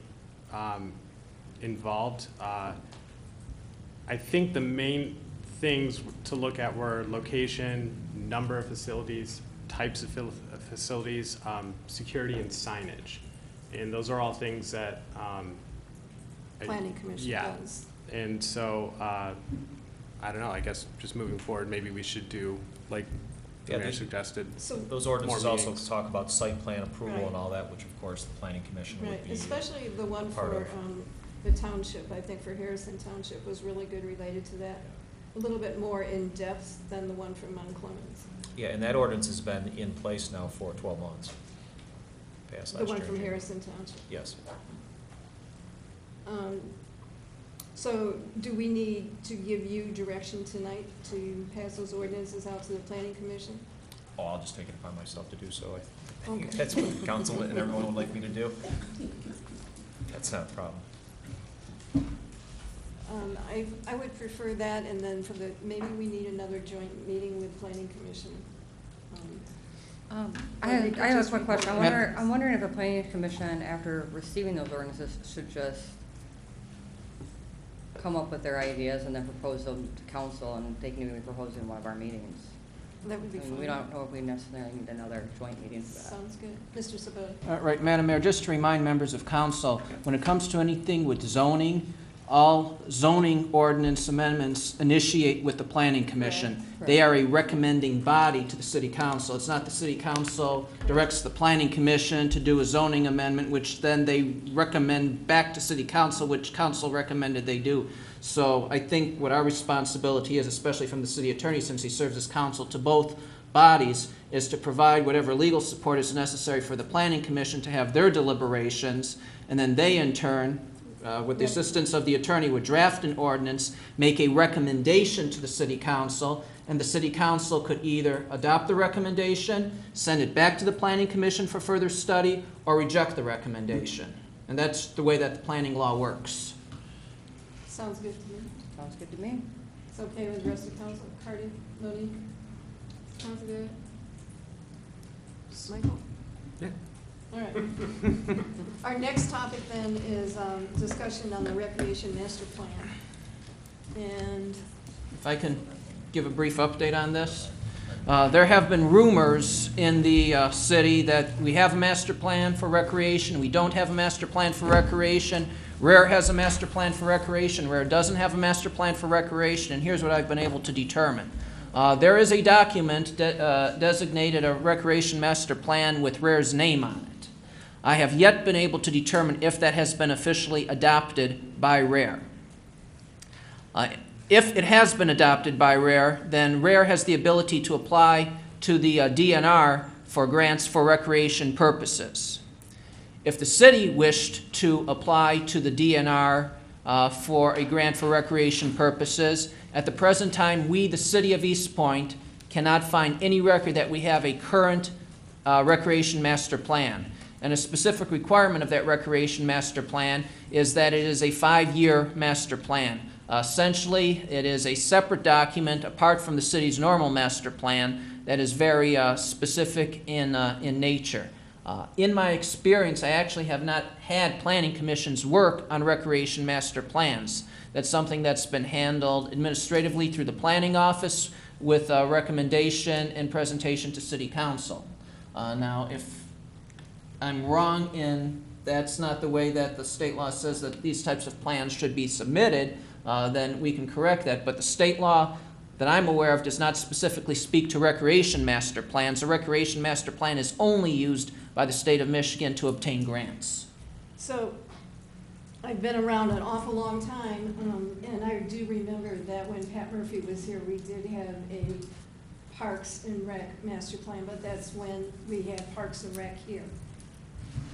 involved. I think the main things to look at were location, number of facilities, types of facilities, security, and signage. And those are all things that Planning commission does. And so, I don't know, I guess just moving forward, maybe we should do, like the mayor suggested, So, Those ordinances more also meetings. talk about site plan approval Right. and all that, which of course the Planning Commission right, would be. especially the one part for of. the township, I think for Harrison Township was really good related to that. A little bit more in depth than the one from Mount Clemens. Yeah, and that ordinance has been in place now for 12 months. Past The last one year. from Harrison Township. Yes. So do we need to give you direction tonight to pass those ordinances out to the planning commission? Oh, I'll just take it upon myself to do so. I Okay. think that's what the council and everyone would like me to do. That's not a problem. I would prefer that, and then for the, maybe we need another joint meeting with planning commission. I Or they could have a just quick question. report. I'm wondering if the planning commission, after receiving those ordinances, should just come up with their ideas and then propose them to council, and they can even propose in one of our meetings. That would be fine. We don't know if we necessarily need another joint meeting for that. Sounds good. Mr. Sabota? Right, Madam Mayor, just to remind members of council, when it comes to anything with zoning, all zoning ordinance amendments initiate with the Planning Commission. Right. They are a recommending body to the City Council. It's not the City Council directs the Planning Commission to do a zoning amendment, which then they recommend back to City Council, which Council recommended they do. So I think what our responsibility is, especially from the City Attorney, since he serves as counsel to both bodies, is to provide whatever legal support is necessary for the Planning Commission to have their deliberations, and then they in turn, with the assistance of the attorney, would draft an ordinance, make a recommendation to the City Council, and the City Council could either adopt the recommendation, send it back to the Planning Commission for further study, or reject the recommendation. And that's the way that the planning law works. Sounds good to me. Sounds good to me. It's okay with the rest of council? Cardi, Monique? Sounds good. Michael? Yeah. All right. Our next topic then is discussion on the recreation master plan. And If I can give a brief update on this. There have been rumors in the city that we have a master plan for recreation, we don't have a master plan for recreation. Rare has a master plan for recreation, Rare doesn't have a master plan for recreation, and here's what I've been able to determine. There is a document designated a recreation master plan with Rare's name on it. I have yet been able to determine if that has been officially adopted by Rare. If it has been adopted by Rare, then Rare has the ability to apply to the DNR for grants for recreation purposes. If the city wished to apply to the DNR for a grant for recreation purposes, at the present time, we, the city of East Point, cannot find any record that we have a current recreation master plan. And a specific requirement of that recreation master plan is that it is a 5-year master plan. Essentially, it is a separate document apart from the city's normal master plan that is very specific in nature. In my experience, I actually have not had planning commissions work on recreation master plans. That's something that's been handled administratively through the planning office, with a recommendation and presentation to City Council. Now, if I'm wrong in that's not the way that the state law says that these types of plans should be submitted, then we can correct that. But the state law that I'm aware of does not specifically speak to recreation master plans. A recreation master plan is only used by the state of Michigan to obtain grants. So, I've been around an awful long time, and I do remember that when Pat Murphy was here, we did have a Parks and Rec master plan, but that's when we had Parks and Rec here.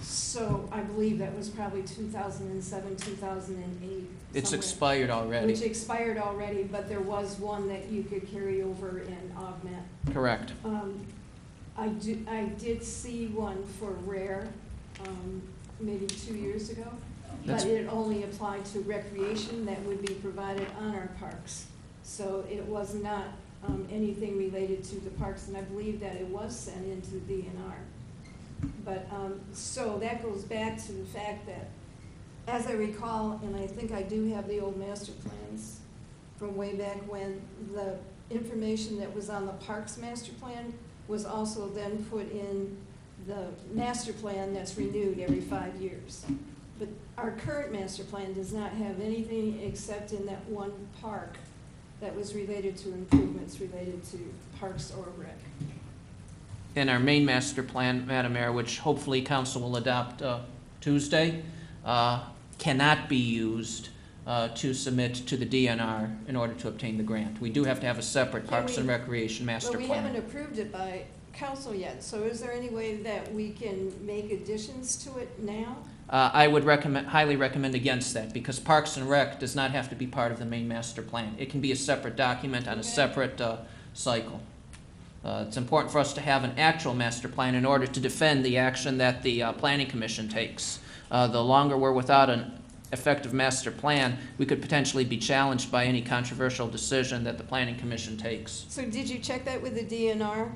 So I believe that was probably 2007, 2008. It's somewhere. expired already. Which expired already, but there was one that you could carry over and augment. Correct. I did see one for Rare, maybe 2 years ago, That's- but it only applied to recreation that would be provided on our parks. So it was not anything related to the parks, and I believe that it was sent into the DNR. But, so that goes back to the fact that, as I recall, and I think I do have the old master plans from way back when, the information that was on the Parks master plan was also then put in the master plan that's renewed every 5 years. But our current master plan does not have anything except in that one park that was related to improvements related to parks or rec. In our main master plan, Madam Mayor, which hopefully council will adopt Tuesday, cannot be used to submit to the DNR in order to obtain the grant. We do have to have a separate Parks and Recreation master But we plan. haven't approved it by council yet, so is there any way that we can make additions to it now? I would highly recommend against that, because Parks and Rec does not have to be part of the main master plan. It can be a separate document on a separate cycle. It's important for us to have an actual master plan in order to defend the action that the Planning Commission takes. The longer we're without an effective master plan, we could potentially be challenged by any controversial decision that the Planning Commission takes. So did you check that with the DNR?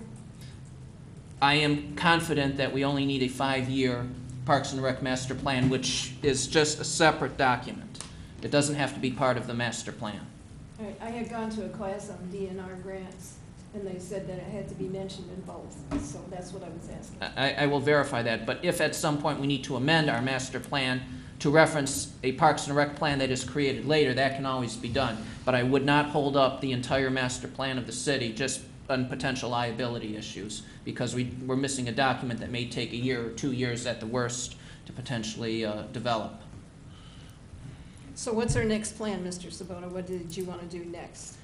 I am confident that we only need a 5-year Parks and Rec master plan, which is just a separate document. It doesn't have to be part of the master plan. All right, I had gone to a class on DNR grants, and they said that it had to be mentioned in both, so that's what I was asking. I will verify that, but if at some point we need to amend our master plan to reference a Parks and Rec plan that is created later, that can always be done. But I would not hold up the entire master plan of the city just on potential liability issues, because we're missing a document that may take 1 year or 2 years at the worst to potentially develop. So what's our next plan, Mr. Sabota? What did you want to do next?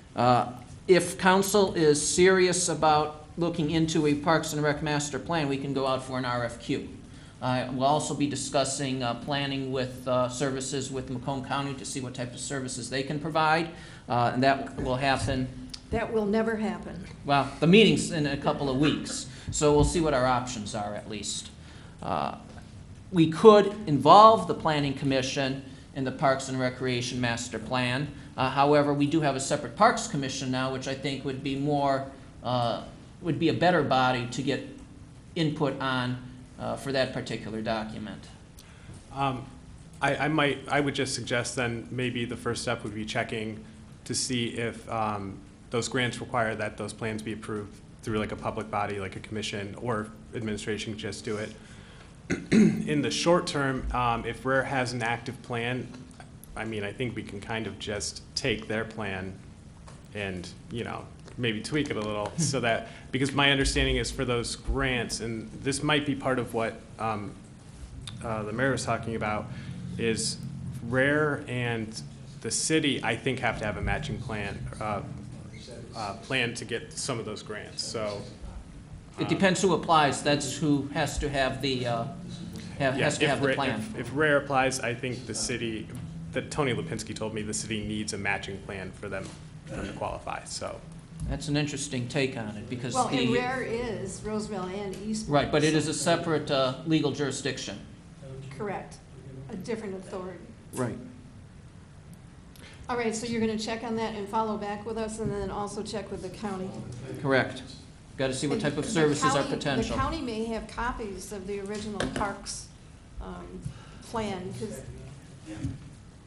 If council is serious about looking into a Parks and Rec master plan, we can go out for an RFQ. We'll also be discussing planning with services with Macomb County to see what type of services they can provide, and that will happen. That will never happen. Well, the meeting's in a couple of weeks, so we'll see what our options are at least. We could involve the Planning Commission in the Parks and Recreation Master Plan. However, we do have a separate Parks Commission now, which I think would be more, would be a better body to get input on for that particular document. I would just suggest then maybe the first step would be checking to see if those grants require that those plans be approved through like a public body, like a commission, or administration could just do it. In the short term, if Rare has an active plan, I mean, I think we can kind of just take their plan and, you know, maybe tweak it a little so that, because my understanding is for those grants, and this might be part of what the mayor was talking about, is Rare and the city, I think, have to have a matching plan, plan to get some of those grants. So it depends who applies. That's who has to have the has to have the plan. If Rare applies, I think the city, that Tony Lipinski told me, the city needs a matching plan for them to qualify. So that's an interesting take on it, because well, and Rare is Roseville and Eastport. Right, but it is a separate legal jurisdiction. Correct, a different authority. Right. All right, so you're going to check on that and follow back with us, and then also check with the county. Correct. Got to see what type of services are potential. The county may have copies of the original parks plan, because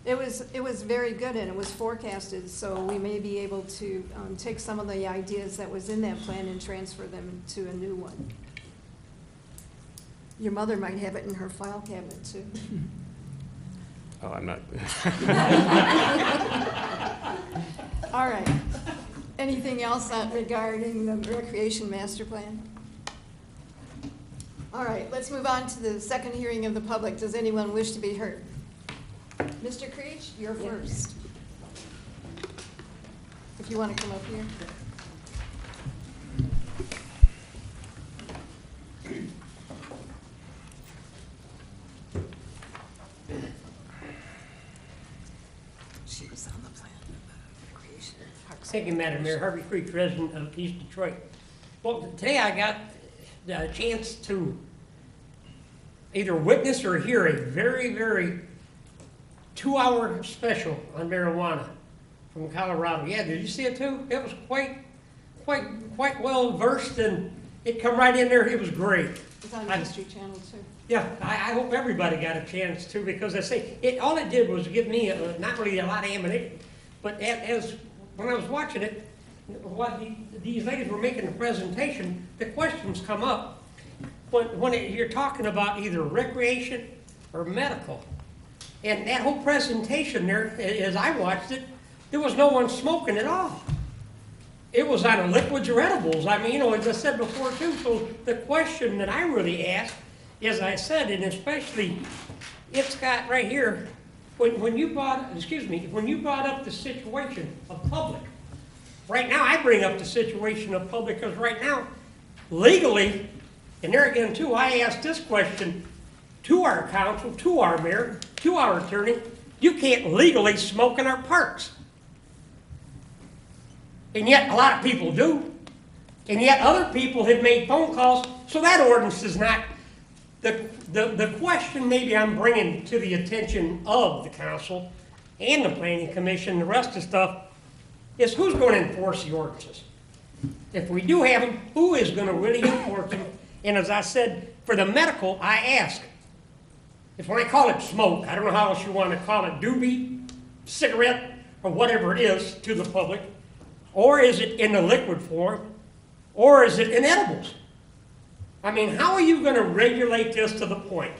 It was very good, and it was forecasted, so we may be able to take some of the ideas that was in that plan and transfer them to a new one. Your mother might have it in her file cabinet, too. Oh, I'm not. All right. Anything else regarding the recreation master plan? All right, let's move on to the second hearing of the public. Does anyone wish to be heard? Mr. Creech, you're first. If you want to come up here. She was on the plan. Recreation. Thank you, Madam Mayor. Harvey Creech, resident of East Detroit. Well, today I got the chance to either witness or hear a very, very 2-hour special on marijuana from Colorado. Yeah, did you see it too? It was quite well versed, and it come right in there. It was great. It's on History Channel too. Yeah, I hope everybody got a chance to, because I say, all it did was give me not really a lot of ammunition, but as when I was watching it, what these ladies were making a presentation, the questions come up when you're talking about either recreation or medical. And that whole presentation there, as I watched it, there was no one smoking at all. It was on liquids or edibles. I mean, as I said before too, so the question that I really asked, as I said, and especially, it's got right here, when you brought up the situation of public, right now I bring up the situation of public because right now, legally, and there again too, I asked this question to our council, to our mayor, to our attorney, you can't legally smoke in our parks. And yet a lot of people do. And yet other people have made phone calls, so that ordinance is not, the question maybe I'm bringing to the attention of the council and the planning commission, the rest of the stuff, is who's going to enforce the ordinances? If we do have them, who is going to really enforce them? And as I said, for the medical, I ask, if when I call it smoke, I don't know how else you want to call it, doobie, cigarette, or whatever it is to the public, or is it in the liquid form, or is it in edibles? I mean, how are you going to regulate this to the point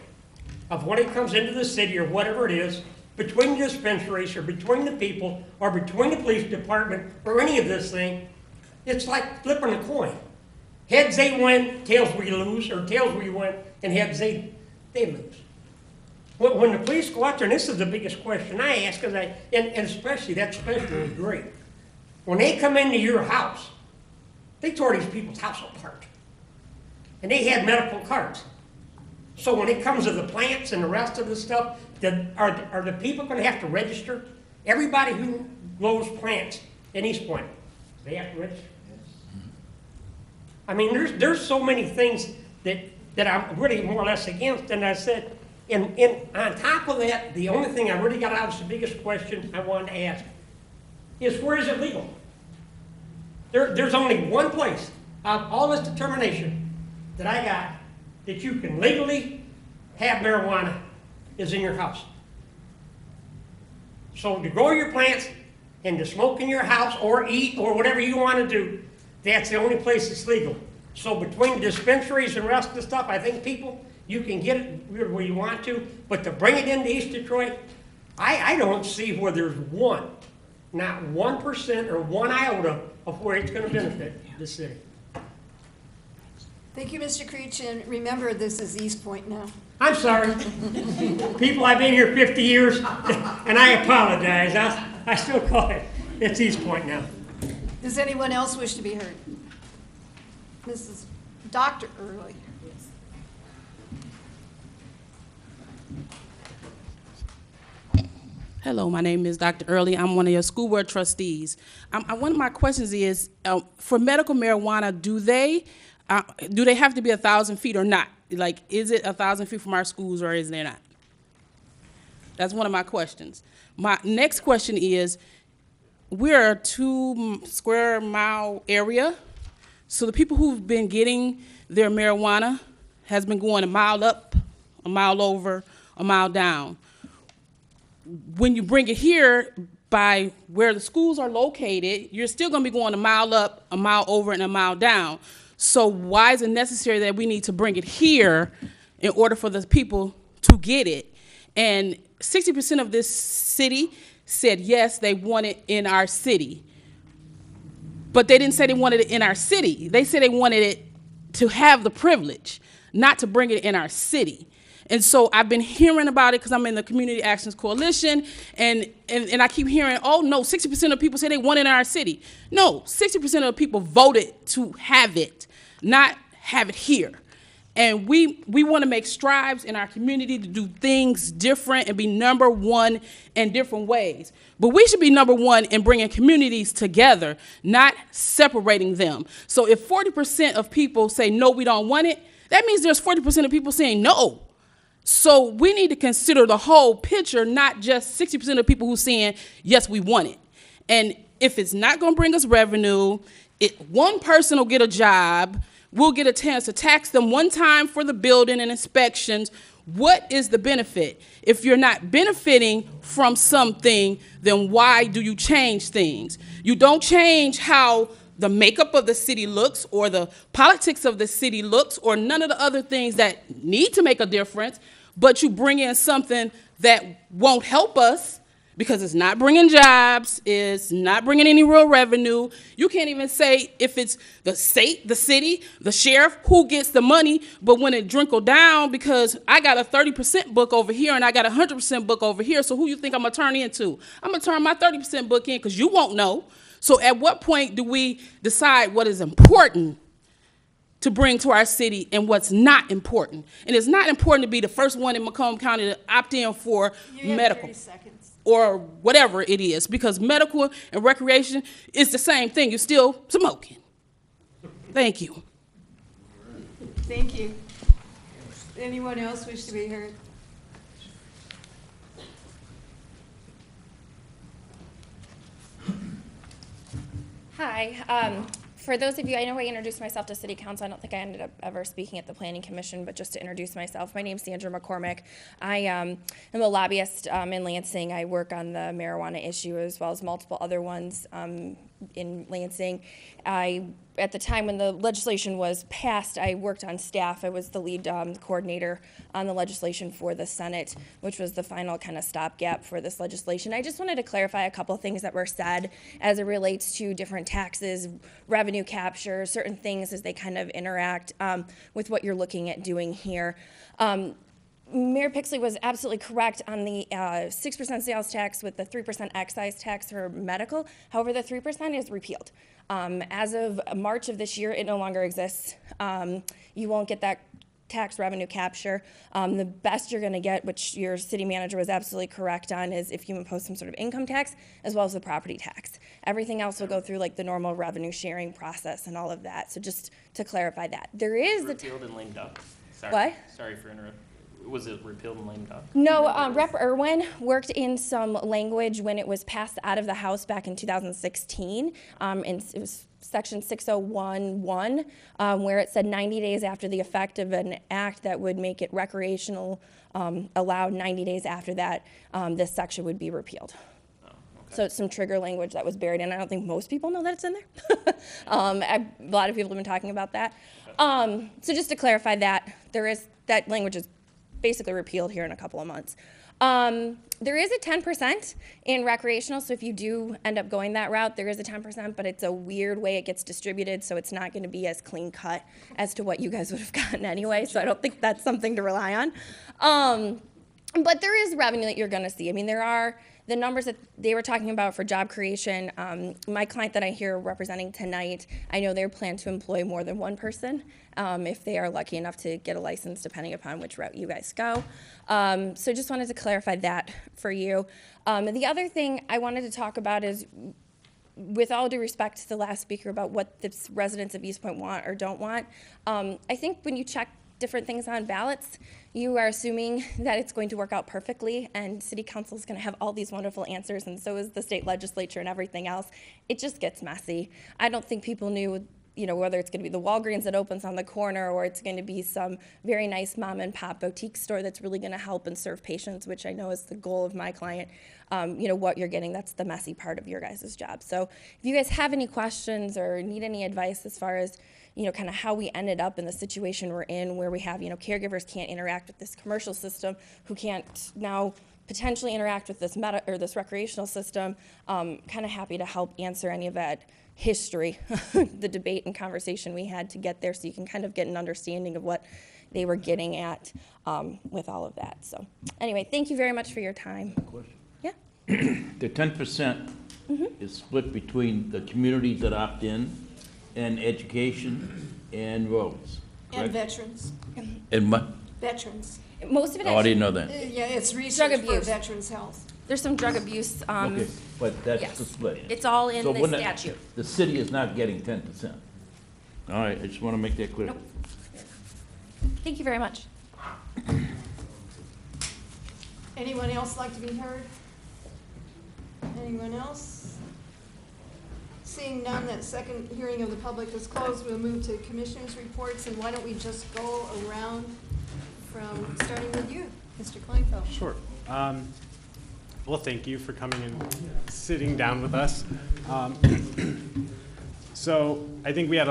of when it comes into the city or whatever it is, between the dispensaries or between the people or between the police department or any of this thing? It's like flipping a coin. Heads they win, tails we lose, or tails we win, and heads they lose. When the police go out there, and this is the biggest question I ask, and especially that special was great. When they come into your house, they tore these people's house apart. And they had medical cards. So when it comes to the plants and the rest of the stuff, are the people going to have to register? Everybody who grows plants in East Point, they have to register? Yes. I mean, there's so many things that I'm really more or less against, and I said, and on top of that, the only thing I really got out of the biggest question I wanted to ask is, where is it legal? There's only one place out of all this determination that I got that you can legally have marijuana is in your house. So to grow your plants and to smoke in your house or eat or whatever you want to do, that's the only place that's legal. So between the dispensaries and the rest of the stuff, I think people, you can get it where you want to, but to bring it into East Detroit, I don't see where there's one, not 1% or 1 iota of where it's going to benefit the city. Thank you, Mr. Creech, and remember, this is East Point now. I'm sorry. People, I've been here 50 years, and I apologize. I still call it, it's East Point now. Does anyone else wish to be heard? Mrs. Dr. Early. Hello, my name is Dr. Early. I'm one of your school board trustees. One of my questions is, for medical marijuana, do they have to be 1,000 feet or not? Like, is it 1,000 feet from our schools or is there not? That's one of my questions. My next question is, we're a 2 square mile area, so the people who've been getting their marijuana has been going a mile up, a mile over, a mile down. when you bring it here by where the schools are located, you're still gonna be going a mile up, a mile over, and a mile down. So why is it necessary that we need to bring it here in order for the people to get it? And 60% of this city said yes, they want it in our city. But they didn't say they wanted it in our city. They said they wanted it to have the privilege, not to bring it in our city. And so I've been hearing about it because I'm in the Community Actions Coalition, and I keep hearing, oh no, 60% of people say they want it in our city. No, 60% of the people voted to have it, not have it here. And we want to make strides in our community to do things different and be number one in different ways. But we should be number one in bringing communities together, not separating them. So if 40% of people say, no, we don't want it, that means there's 40% of people saying no. So we need to consider the whole picture, not just 60% of people who are saying, yes, we want it. And if it's not going to bring us revenue, one person will get a job, we'll get a chance to tax them one time for the building and inspections. What is the benefit? If you're not benefiting from something, then why do you change things? You don't change how the makeup of the city looks or the politics of the city looks or none of the other things that need to make a difference, but you bring in something that won't help us because it's not bringing jobs, it's not bringing any real revenue. You can't even say if it's the state, the city, the sheriff, who gets the money, but when it trickle down, because I got a 30% book over here and I got a 100% book over here, so who you think I'm gonna turn into? I'm gonna turn my 30% book in because you won't know. So at what point do we decide what is important to bring to our city and what's not important? And it's not important to be the first one in Macomb County to opt in for medical. 30 seconds. Or whatever it is, because medical and recreation is the same thing. You're still smoking. Thank you. Thank you. Anyone else wish to be heard? Hi. For those of you, I know I introduced myself to City Council. I don't think I ended up ever speaking at the Planning Commission, but just to introduce myself, my name's Sandra McCormick. I am a lobbyist in Lansing. I work on the marijuana issue as well as multiple other ones in Lansing. At the time when the legislation was passed, I worked on staff. I was the lead coordinator on the legislation for the Senate, which was the final kind of stopgap for this legislation. I just wanted to clarify a couple things that were said as it relates to different taxes, revenue capture, certain things as they kind of interact with what you're looking at doing here. Mayor Pixley was absolutely correct on the 6% sales tax with the 3% excise tax for medical. However, the 3% is repealed. As of March of this year, it no longer exists. You won't get that tax revenue capture. The best you're going to get, which your city manager was absolutely correct on, is if you impose some sort of income tax as well as the property tax. Everything else will go through like the normal revenue sharing process and all of that. So just to clarify that. There is Repealed in lame duck. Sorry. What? Sorry for interrupting. Was it repealed in lame duck? No, Rep. Irwin worked in some language when it was passed out of the House back in 2016, and it was Section 601(1), where it said 90 days after the effect of an act that would make it recreational, allowed 90 days after that, this section would be repealed. Oh, okay. So it's some trigger language that was buried in. I don't think most people know that it's in there. A lot of people have been talking about that. So just to clarify that, that language is basically repealed here in a couple of months. There is a 10% in recreational, so if you do end up going that route, there is a 10%, but it's a weird way it gets distributed, so it's not going to be as clean cut as to what you guys would have gotten anyway, so I don't think that's something to rely on. But there is revenue that you're going to see. I mean, there are the numbers that they were talking about for job creation. My client that I hear representing tonight, I know they plan to employ more than one person if they are lucky enough to get a license, depending upon which route you guys go. So just wanted to clarify that for you. The other thing I wanted to talk about is, with all due respect to the last speaker about what the residents of East Point want or don't want, I think when you check different things on ballots, you are assuming that it's going to work out perfectly and City Council is going to have all these wonderful answers, and so is the state legislature and everything else. It just gets messy. I don't think people knew you know, whether it's going to be the Walgreens that opens on the corner or it's going to be some very nice mom and pop boutique store that's really going to help and serve patients, which I know is the goal of my client, you know, what you're getting, that's the messy part of your guys' job. So if you guys have any questions or need any advice as far as, you know, kind of how we ended up in the situation we're in where we have, you know, caregivers can't interact with this commercial system, who can't now potentially interact with this this recreational system, kind of happy to help answer any of that history, the debate and conversation we had to get there, so you can kind of get an understanding of what they were getting at with all of that. So anyway, thank you very much for your time. Question. Yeah. The 10% is split between the communities that opt in and education and roads, And correct? veterans. And what? Veterans. Most of it Oh, I didn't know that. Yeah, it's drug research for abuse. veterans' health. There's some drug abuse. Okay, but that's yes. the split. It's all in So the when that- statute. The city is not getting 10%. All right, I just want to make that clear. Nope. Thank you very much. Anyone else like to be heard? Anyone else? Seeing none, that second hearing of the public is closed. We'll move to commissioners' reports, and why don't we just go around from, starting with you, Mr. Kleinfeld? Sure. Well, thank you for coming and sitting down with us. So I think we had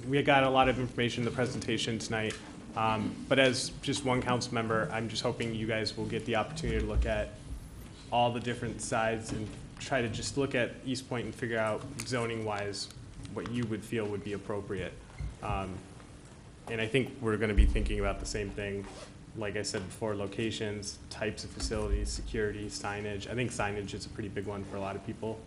we got a lot of information in the presentation tonight. But as just one council member, I'm just hoping you guys will get the opportunity to look at all the different sides and try to just look at East Point and figure out zoning-wise what you would feel would be appropriate. And I think we're going to be thinking about the same thing. Like I said before, locations, types of facilities, security, signage. I think signage is a pretty big one for a lot of people.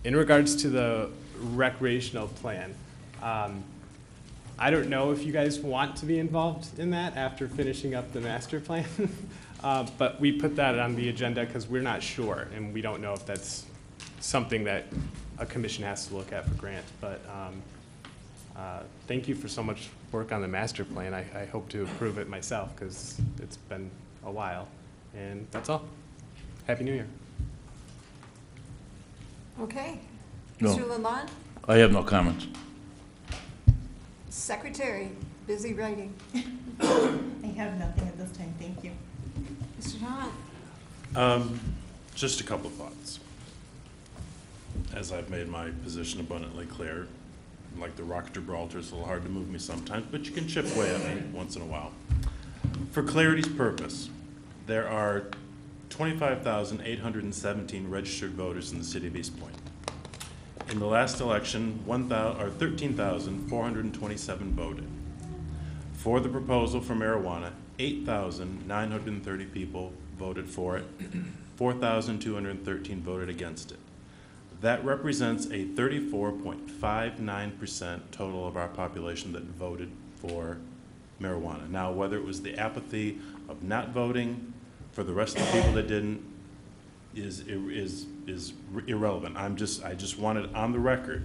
In regards to the recreational plan, I don't know if you guys want to be involved in that after finishing up the master plan. But we put that on the agenda because we're not sure, and we don't know if that's something that a commission has to look at for grant. But thank you for so much work on the master plan. I hope to approve it myself because it's been a while. And that's all. Happy New Year. Okay. No. Mr. Lalonde? I have no comments. Secretary, busy writing. I have nothing at this time, thank you. Mr. Hahn? Just a couple of thoughts. As I've made my position abundantly clear, like the Rock of Gibraltar, it's a little hard to move me sometimes, but you can chip away at me once in a while. For clarity's purpose, there are 25,817 registered voters in the city of East Point. In the last election, 13,427 voted. For the proposal for marijuana, 8,930 people voted for it, 4,213 voted against it. That represents a 34.59% total of our population that voted for marijuana. Now, whether it was the apathy of not voting for the rest of the people that didn't is irrelevant. I just wanted on the record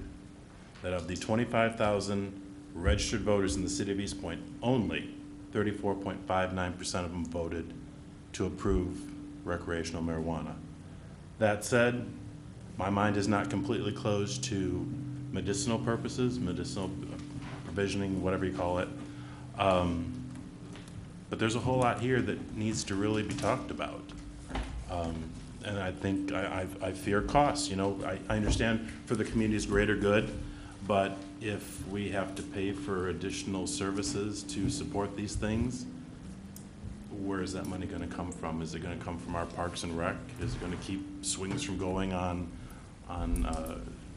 that of the 25,000 registered voters in the city of East Point, only 34.59% of them voted to approve recreational marijuana. That said, my mind is not completely closed to medicinal purposes, medicinal provisioning, whatever you call it. But there's a whole lot here that needs to really be talked about. And I think I fear costs. You know, I understand for the community's greater good, but if we have to pay for additional services to support these things, where is that money going to come from? Is it going to come from our Parks and Rec? Is it going to keep swings from going on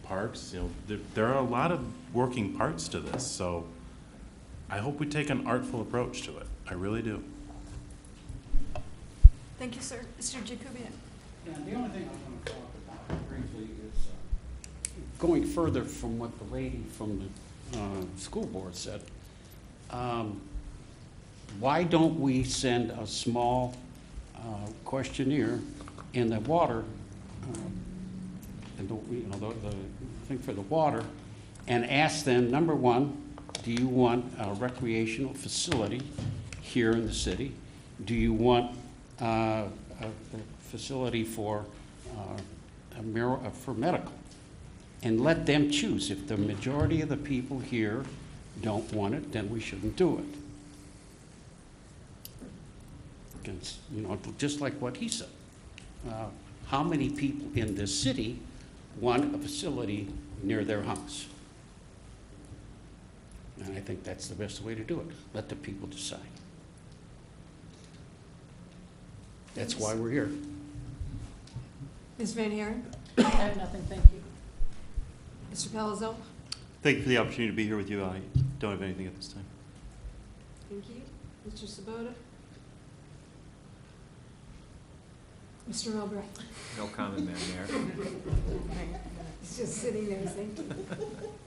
parks? You know, there are a lot of working parts to this, so I hope we take an artful approach to it. I really do. Thank you, sir. Mr. Jakubian? Yeah, the only thing I was going to talk about briefly is going further from what the lady from the school board said. Why don't we send a small questionnaire in the water, the thing for the water, and ask them, number one, do you want a recreational facility here in the city? Do you want a facility for medical? and let them choose. If the majority of the people here don't want it, then we shouldn't do it. Because, you know, just like what he said. How many people in this city want a facility near their house? And I think that's the best way to do it. Let the people decide. That's why we're here. Ms. Van Haren? I have nothing, thank you. Mr. Palazzo? Thank you for the opportunity to be here with you. I don't have anything at this time. Thank you. Mr. Sabota? Mr. Mowbray? No comment, Madam Mayor. He's just sitting there saying,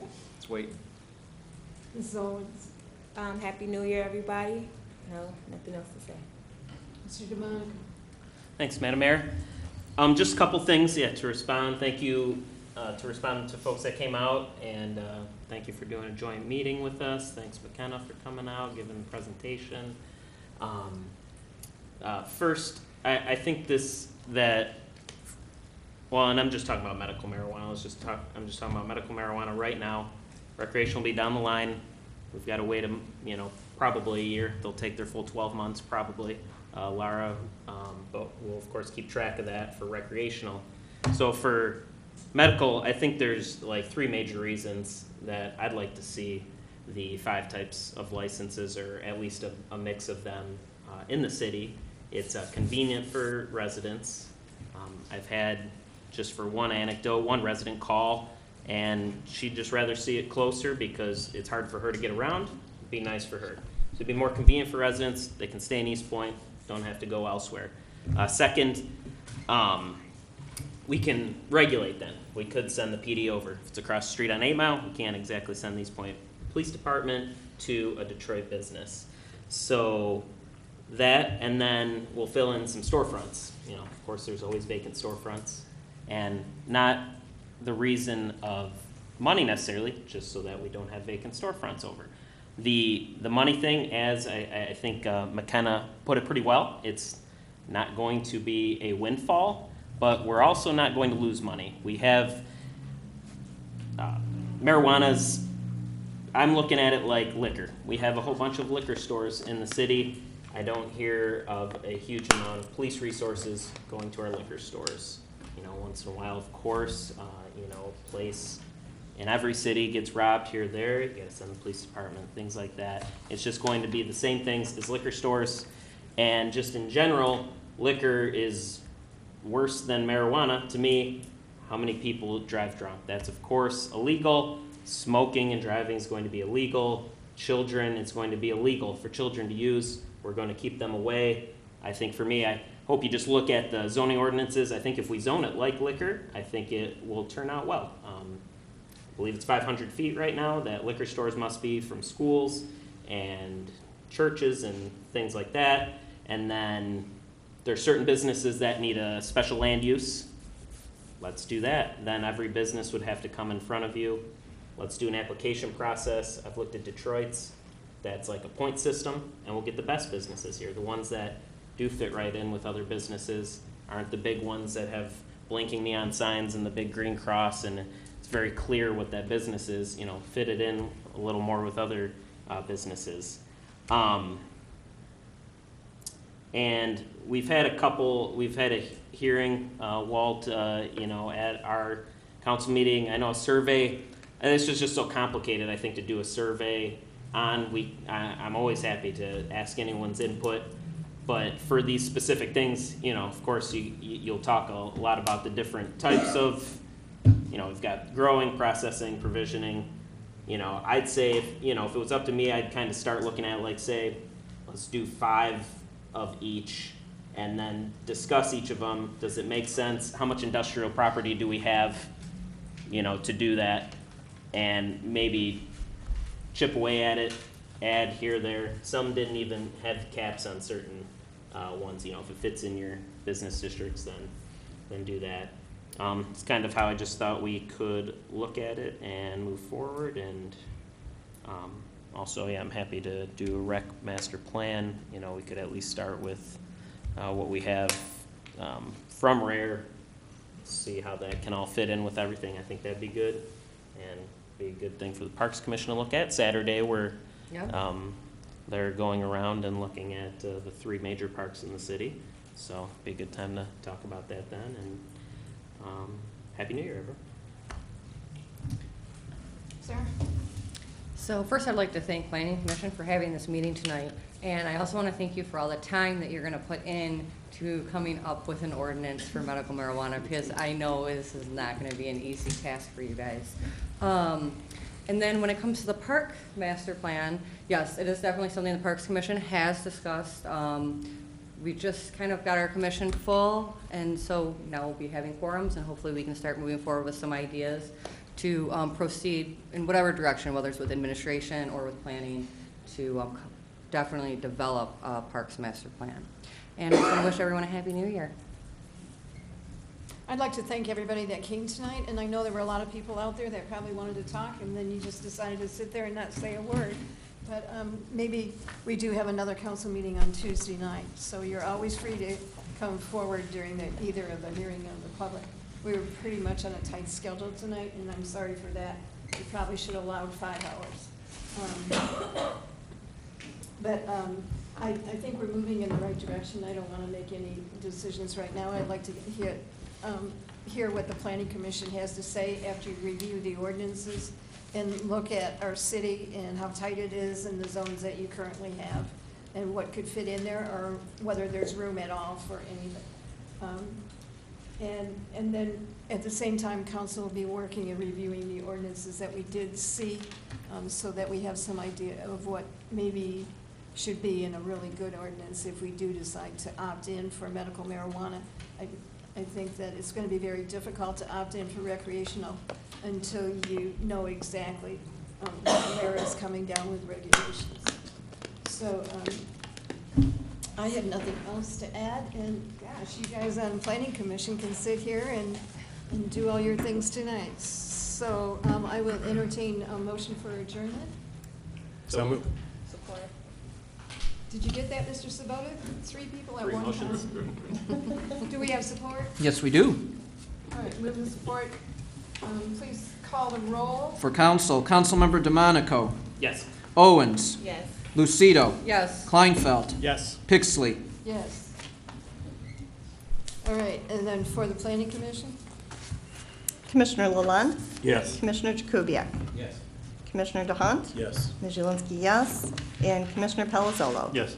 Let's wait. Ms. Owens? Happy New Year, everybody. No, nothing else to say. Mr. DeMonica? Thanks, Madam Mayor. Just a couple things, to respond. Thank you to respond to folks that came out, and thank you for doing a joint meeting with us. Thanks, McKenna, for coming out, giving the presentation. First, I think and I'm just talking about medical marijuana. I'm just talking about medical marijuana right now. Recreational will be down the line. We've got to wait probably a year. They'll take their full 12 months probably. Lara, but we'll of course keep track of that for recreational. So for medical, I think there's like 3 major reasons that I'd like to see the 5 types of licenses, or at least a mix of them in the city. It's convenient for residents. I've had, just for one anecdote, one resident call, and she'd just rather see it closer because it's hard for her to get around. It'd be nice for her. So it'd be more convenient for residents. They can stay in East Point, don't have to go elsewhere. Second, we can regulate them. We could send the PD over. If it's across the street on 8 Mile, we can't exactly send the East Point Police Department to a Detroit business. So that, and then we'll fill in some storefronts. Of course, there's always vacant storefronts, and not the reason of money necessarily, just so that we don't have vacant storefronts over. The money thing, as I think McKenna put it pretty well, it's not going to be a windfall, but we're also not going to lose money. We have marijuana's, I'm looking at it like liquor. We have a whole bunch of liquor stores in the city. I don't hear of a huge amount of police resources going to our liquor stores. Once in a while, of course, place in every city gets robbed here or there. You gotta send the police department, things like that. It's just going to be the same things as liquor stores. And just in general, liquor is worse than marijuana. To me, how many people drive drunk? That's of course illegal. Smoking and driving is going to be illegal. Children, it's going to be illegal for children to use. We're going to keep them away. I think for me, I hope you just look at the zoning ordinances. I think if we zone it like liquor, I think it will turn out well. I believe it's 500 feet right now that liquor stores must be from schools and churches and things like that. And then there's certain businesses that need a special land use. Let's do that. Then every business would have to come in front of you. Let's do an application process. I've looked at Detroit's. That's like a point system, and we'll get the best businesses here. The ones that do fit right in with other businesses aren't the big ones that have blinking neon signs and the big green cross, and it's very clear what that business is. Fit it in a little more with other businesses. And we've had a hearing, Walt, at our council meeting. I know a survey, and this was just so complicated, I think, to do a survey on. I'm always happy to ask anyone's input, but for these specific things, of course, you'll talk a lot about the different types of, we've got growing, processing, provisioning. I'd say if it was up to me, I'd kind of start looking at, like, say, let's do 5 of each and then discuss each of them. Does it make sense? How much industrial property do we have, to do that? And maybe chip away at it, add here, there. Some didn't even have caps on certain ones. If it fits in your business districts, then do that. It's kind of how I just thought we could look at it and move forward. And also, I'm happy to do a rec master plan. We could at least start with what we have from RARE see how that can all fit in with everything. I think that'd be good, and be a good thing for the Parks Commission to look at. Saturday, Yep. they're going around and looking at the 3 major parks in the city. So be a good time to talk about that then, and Happy New Year, everyone. Sarah? So first, I'd like to thank Planning Commission for having this meeting tonight. And I also want to thank you for all the time that you're going to put in to coming up with an ordinance for medical marijuana, because I know this is not going to be an easy task for you guys. And then when it comes to the park master plan, yes, it is definitely something the Parks Commission has discussed. We just kind of got our commission full, and so now we'll be having quorums, and hopefully we can start moving forward with some ideas to proceed in whatever direction, whether it's with administration or with planning, to definitely develop a Parks Master Plan. And I just want to wish everyone a Happy New Year. I'd like to thank everybody that came tonight, and I know there were a lot of people out there that probably wanted to talk, and then you just decided to sit there and not say a word. But maybe we do have another council meeting on Tuesday night, so you're always free to come forward during either of the hearing of the public. We were pretty much on a tight schedule tonight, and I'm sorry for that. We probably should have allowed 5 hours. But I think we're moving in the right direction. I don't want to make any decisions right now. I'd like to hear what the Planning Commission has to say after you review the ordinances and look at our city and how tight it is in the zones that you currently have, and what could fit in there, or whether there's room at all for anything. And then at the same time, council will be working and reviewing the ordinances that we did see, so that we have some idea of what maybe should be in a really good ordinance if we do decide to opt in for medical marijuana. I think that it's going to be very difficult to opt in for recreational until you know exactly where it's coming down with regulations. So I have nothing else to add, and gosh, you guys on Planning Commission can sit here and do all your things tonight. So I will entertain a motion for adjournment. So moved. Support. Did you get that, Mr. Sabota? 3 people at 3 one motions. time. Do we have support? Yes, we do. All right, move the support. Please call the roll. For council, Councilmember DeMonico. Yes. Owens. Yes. Lucido. Yes. Kleinfeld. Yes. Pixley. Yes. All right, and then for the Planning Commission? Commissioner Lalonde? Yes. Commissioner Jakubiec? Yes. Commissioner DeHunt? Yes. Ms. Julinski, yes. And Commissioner Palazzolo? Yes.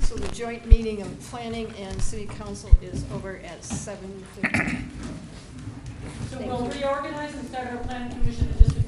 So the joint meeting of Planning and City Council is over at 7:50. So we'll reorganize and start our planning commission in just a